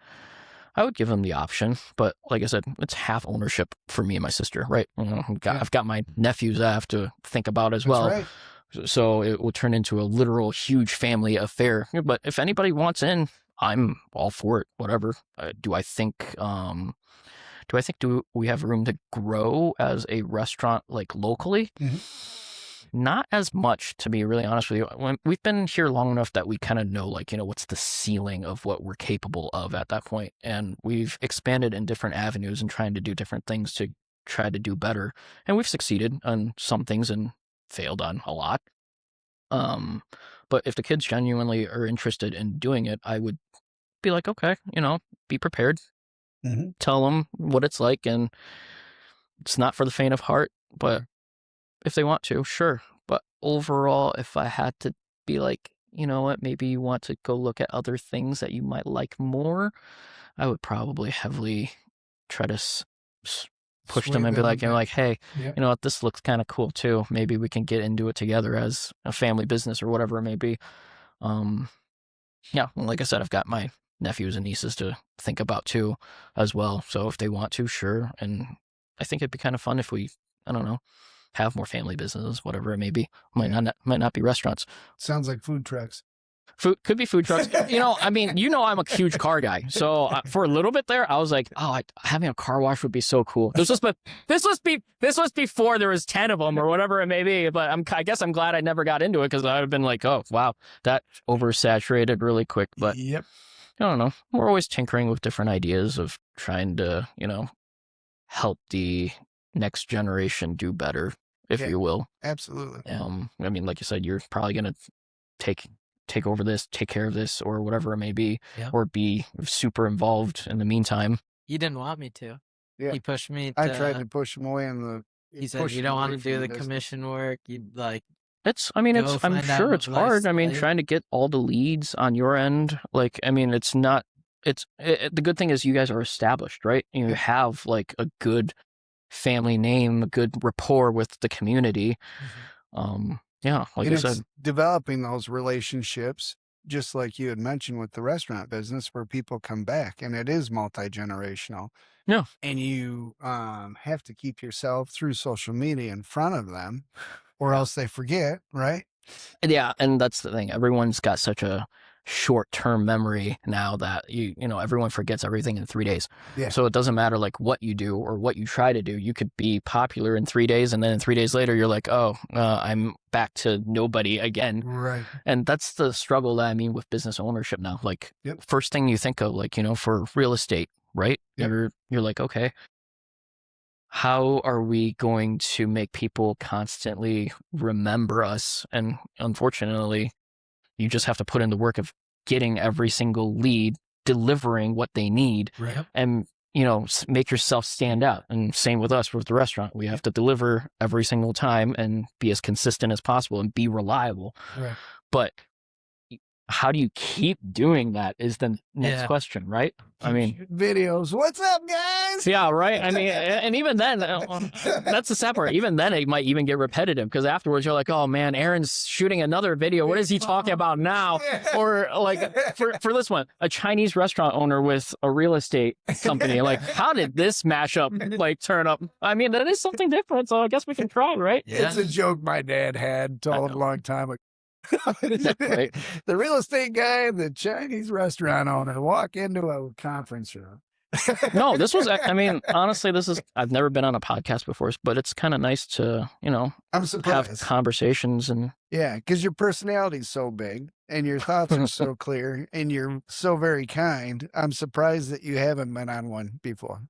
I would give them the option. But like I said, it's half ownership for me and my sister, right? I've got my nephews I have to think about as well. That's right. So it will turn into a literal huge family affair. But if anybody wants in, I'm all for it. Whatever. Do I think do we have room to grow as a restaurant, like, locally? Not as much, to be really honest with you. We've been here long enough that we kind of know, like, what's the ceiling of what we're capable of at that point. And we've expanded in different avenues and trying to do different things to try to do better. And we've succeeded on some things and failed on a lot. But if the kids genuinely are interested in doing it, I would be like, okay, be prepared. Tell them what it's like, and it's not for the faint of heart, but if they want to, sure. But overall, if I had to be like, you know what, maybe you want to go look at other things that you might like more, I would probably heavily try to push Sway them and be them like, back. hey, Yep. you know what, this looks kind of cool too. Maybe we can get into it together as a family business or whatever it may be. Yeah, well, like I said, I've got my nephews and nieces to think about too, as well. So if they want to, sure. And I think it'd be kind of fun if we, I don't know, have more family businesses, whatever it may be. Might not be restaurants. Sounds like food trucks. Food could be food trucks. I mean, I'm a huge car guy. So for a little bit there, I was like, oh, having a car wash would be so cool. This was before there was 10 of them or whatever it may be. But I guess I'm glad I never got into it because I would have been like, oh wow, that oversaturated really quick. But Yep. I don't know. We're always tinkering with different ideas of trying to, help the next generation do better, if Yeah. you will. Absolutely. I mean, like you said, you're probably gonna take over this, take care of this, or whatever it may be, Yep. or be super involved in the meantime. He didn't want me to. Yeah. He pushed me I to. tried to push him away He said, pushed "You him don't want away to from do the business. commission work. You'd like." I'm Go find out sure what it's hard. life's I mean, like. trying to get all the leads on your end, it's not. The good thing is you guys are established, right? You have like a good family name, a good rapport with the community. Yeah, like And I it's said, developing those relationships, just like you had mentioned with the restaurant business, where people come back, and it is multi-generational. Yeah. And you have to keep yourself through social media in front of them, or else they forget, right? yeah, and that's the thing. Everyone's got such a short-term memory now that everyone forgets everything in 3 days. Yeah. So it doesn't matter like what you do or what you try to do. You could be popular in 3 days, and then 3 days later, you're like, oh, I'm back to nobody again. Right. And that's the struggle that I mean with business ownership now. Like, Yep. first thing you think of, like, for real estate, right? Yep. You're like, okay, how are we going to make people constantly remember us? And unfortunately, you just have to put in the work of getting every single lead, delivering what they need, Right. and make yourself stand out. And same with us with the restaurant. We have to deliver every single time and be as consistent as possible and be reliable. Right. But how do you keep doing that is the next Yeah. question, right? I mean, Videos. What's up, guys? yeah, right. I mean, and even then, that's the sad part. Even then, it might even get repetitive because afterwards you're like, oh man, Aaron's shooting another video. What is he talking about now? Or like for this one, a Chinese restaurant owner with a real estate company. Like, how did this mashup turn up? I mean, that is something different. So I guess we can try, right? It's a joke my dad had told a long time ago. Right. The real estate guy and the Chinese restaurant owner walk into a conference room. No, this was, I mean, honestly, I've never been on a podcast before, but it's kind of nice to, I'm have surprised. conversations and Yeah, because your personality's so big and your thoughts are so clear and you're so very kind. I'm surprised that you haven't been on one before.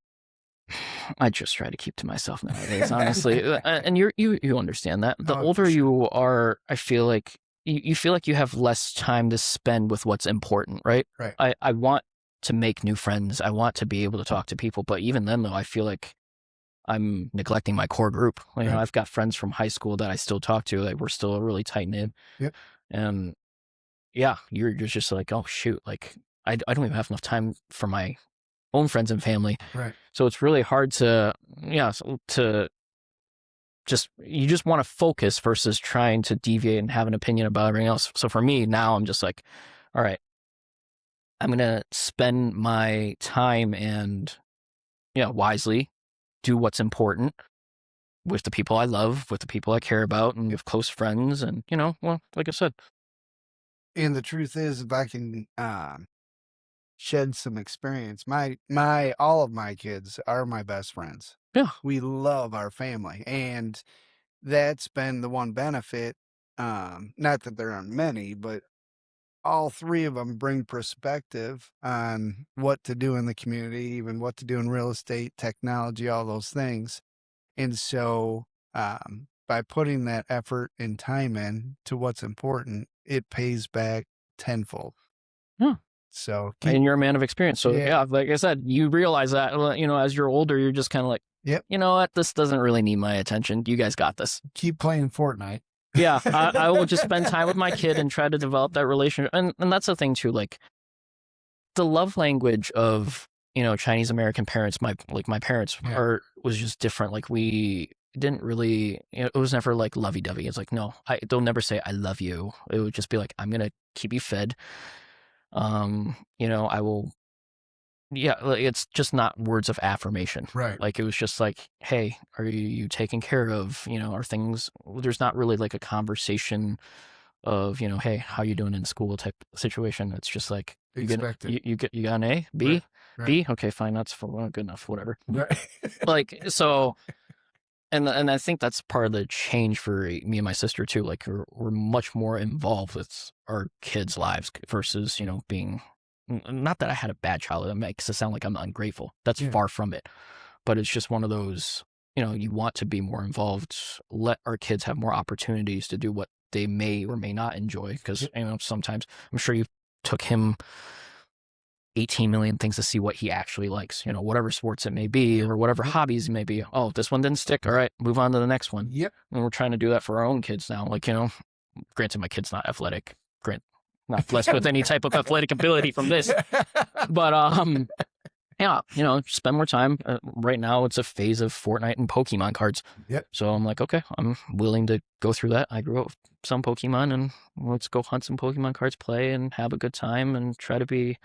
I just try to keep to myself nowadays, honestly. And you understand that. The Oh, for older sure. you are, I feel like you feel like you have less time to spend with what's important, right? Right. I want to make new friends. I want to be able to talk to people. But even then, though, I feel like I'm neglecting my core group. Right. I've got friends from high school that I still talk to. Like, we're still really tight knit. Yep. And yeah, you're just like, oh, shoot. Like, I don't even have enough time for my own friends and family. Right. So it's really hard to you just want to focus versus trying to deviate and have an opinion about everything else. So for me now, I'm just like, all right, I'm going to spend my time and, wisely do what's important with the people I love, with the people I care about, and with close friends. And, well, like I said, And the truth is, if I can shed some experience, all of my kids are my best friends. Yeah. We love our family. And that's been the one benefit. Not that there aren't many, but all three of them bring perspective on what to do in the community, even what to do in real estate, technology, all those things. And so by putting that effort and time in to what's important, it pays back tenfold. Yeah. So and you're a man of experience. So Yeah. yeah, like I said, you realize that, as you're older, you're just kind of like, Yep. you know what, this doesn't really need my attention. You guys got this. keep playing Fortnite. Yeah, I will just spend time with my kid and try to develop that relationship. And that's the thing too, like the love language of Chinese American parents, my parents Yeah. was just different. Like we didn't really, it was never like lovey dovey. It's like, no, they'll never say I love you. It would just be like, I'm gonna keep you fed. I will. Yeah, like, it's just not words of affirmation. Right. Like it was just like, hey, are you taken care of? Are things? There's not really like a conversation of hey, how you doing in school type situation. It's just like you Expected. you got an A, B, Right. Right. B. Okay, fine, that's good enough. Whatever. Right. Like so, and I think that's part of the change for me and my sister too. Like we're much more involved with our kids' lives versus being. Not that I had a bad childhood. That makes it sound like I'm ungrateful. That's Yeah. far from it. But it's just one of those, you want to be more involved. Let our kids have more opportunities to do what they may or may not enjoy. Because, sometimes I'm sure you took him 18 million things to see what he actually likes, whatever sports it may be or whatever hobbies it may be. Oh, this one didn't stick. All right, move on to the next one. Yep. And we're trying to do that for our own kids now. Like, granted, my kid's not athletic. Not blessed with any type of athletic ability from this. But yeah, spend more time. Right now, it's a phase of Fortnite and Pokemon cards. Yep. So I'm like, okay, I'm willing to go through that. I grew up with some Pokemon, and let's go hunt some Pokemon cards, play, and have a good time, and try to be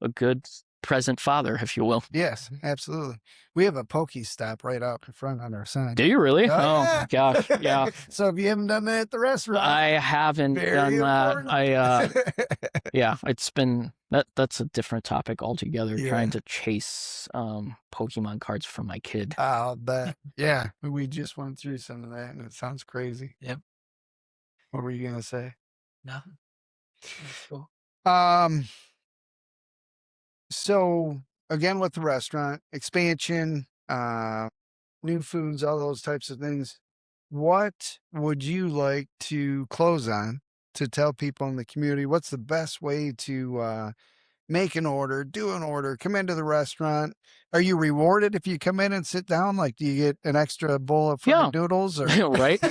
a good present father, if you will. Yes, absolutely. We have a Pokestop right out in front on our sign. Do you really? Oh, Oh gosh, yeah. So if you haven't done that at the restaurant, I haven't very done that. important. Yeah, it's been that's a different topic altogether. Yeah. Trying to chase Pokemon cards from my kid. I'll bet. Yeah, we just went through some of that, and it sounds crazy. Yep. What were you gonna say? Nothing. That's cool. So again, with the restaurant expansion, new foods, all those types of things, what would you like to close on to tell people in the community? What's the best way to make an order, do an order, come into the restaurant? Are you rewarded if you come in and sit down? Like, do you get an extra bowl of fried noodles or right?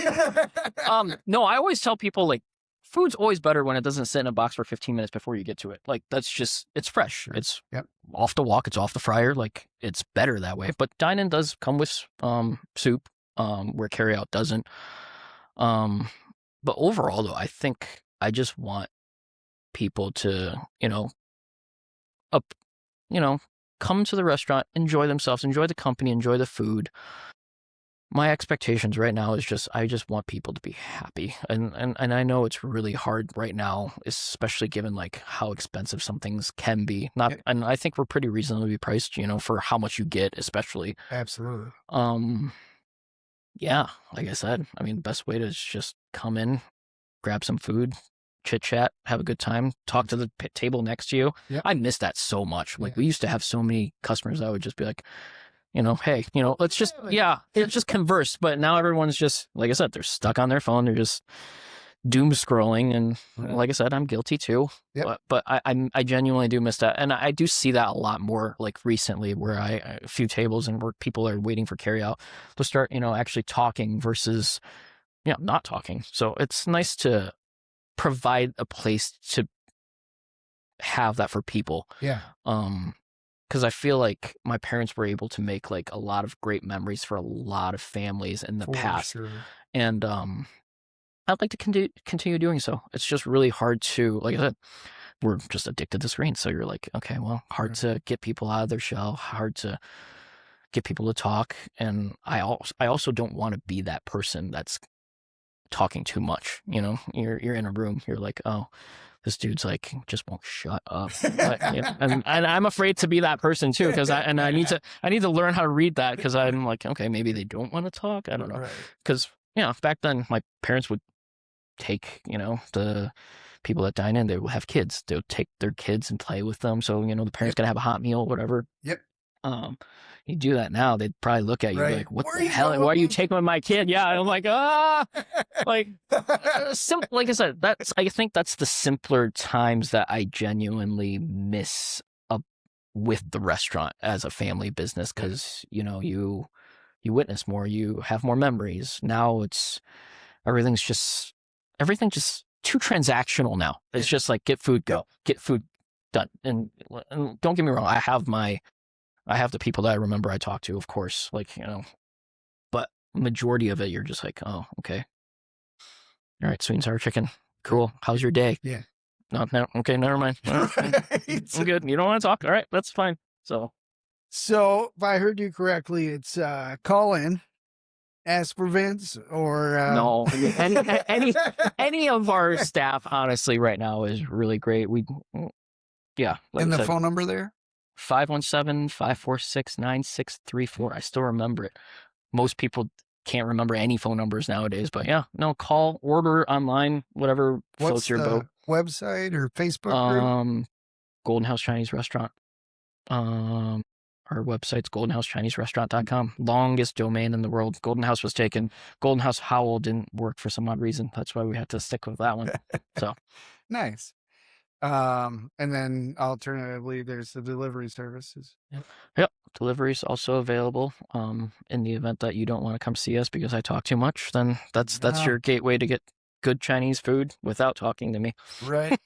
No, I always tell people like food's always better when it doesn't sit in a box for 15 minutes before you get to it. Like that's just it's fresh. It's off the wok, it's off the fryer. Like it's better that way. But dine-in does come with soup, where carryout doesn't. But overall though, I think I just want people to, come to the restaurant, enjoy themselves, enjoy the company, enjoy the food. My expectations right now is just I just want people to be happy, and I know it's really hard right now, especially given like how expensive some things can be. And I think we're pretty reasonably priced, for how much you get, especially. Absolutely. Yeah, like I said, I mean, the best way to just come in, grab some food, chit chat, have a good time, talk to the table next to you. Yep. I miss that so much. Like we used to have so many customers that would just be like, hey, let's just, just converse. But now everyone's just, like I said, they're stuck on their phone. They're just doom scrolling. And like I said, I'm guilty too. Yep. But I genuinely do miss that. And I do see that a lot more like recently where a few tables and where people are waiting for carryout to start, actually talking versus, not talking. So it's nice to provide a place to have that for people. Yeah. Because I feel like my parents were able to make like a lot of great memories for a lot of families in the past. Sure. And I'd like to continue doing so. It's just really hard to, like I said, we're just addicted to screens. So you're like, okay, well, hard to get people out of their shell, hard to get people to talk. And I also don't want to be that person that's talking too much. You're in a room, you're like, oh, this dude's like just won't shut up. And I'm afraid to be that person too, because I need to learn how to read that, because I'm like, okay, maybe they don't want to talk. I don't know, because back then my parents would take the people that dine in, they would have kids. They would take their kids and play with them. So the parents gonna have a hot meal, whatever. Yep. You do that now, they'd probably look at you like, what the hell? Going? Why are you taking my kid? Yeah, I'm like, like, like I said, I think that's the simpler times that I genuinely miss with the restaurant as a family business, because you witness more, you have more memories. Now everything's just too transactional now. It's just like get food, go, get food done. And don't get me wrong, I have my I have the people that I remember I talked to, of course, like, you know, but majority of it, you're just like, oh, okay. All right, sweet and sour chicken. Cool. How's your day? Yeah. No, okay, never mind. I'm good. You don't want to talk? All right, that's fine. So if I heard you correctly, it's call in, ask for Vince, or no, I mean, any of our staff, honestly, right now is really great. Yeah. Like and I the said, phone number there. 517-546-9634. I still remember it. Most people can't remember any phone numbers nowadays, but yeah, no, call, order online, whatever floats What's your the boat. website or Facebook group? Golden House Chinese Restaurant. Our website's goldenhousechineserestaurant.com. Longest domain in the world. Golden House was taken. Golden House Howell didn't work for some odd reason. That's why we had to stick with that one. So Nice. And then alternatively, there's the delivery services. yep, delivery's also available. In the event that you don't want to come see us because I talk too much, then that's No. your gateway to get good Chinese food without talking to me. Right.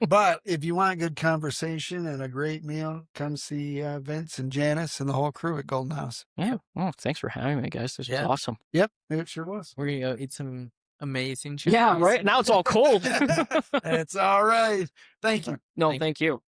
But if you want good conversation and a great meal, come see Vince and Janice and the whole crew at Golden House. Yeah. Well, thanks for having me, guys. This was Yeah. awesome. Yep, it sure was. We're gonna go eat some amazing Yeah, Chinese. right. Now it's all cold. It's all right. Thank you. No, Thank- thank you.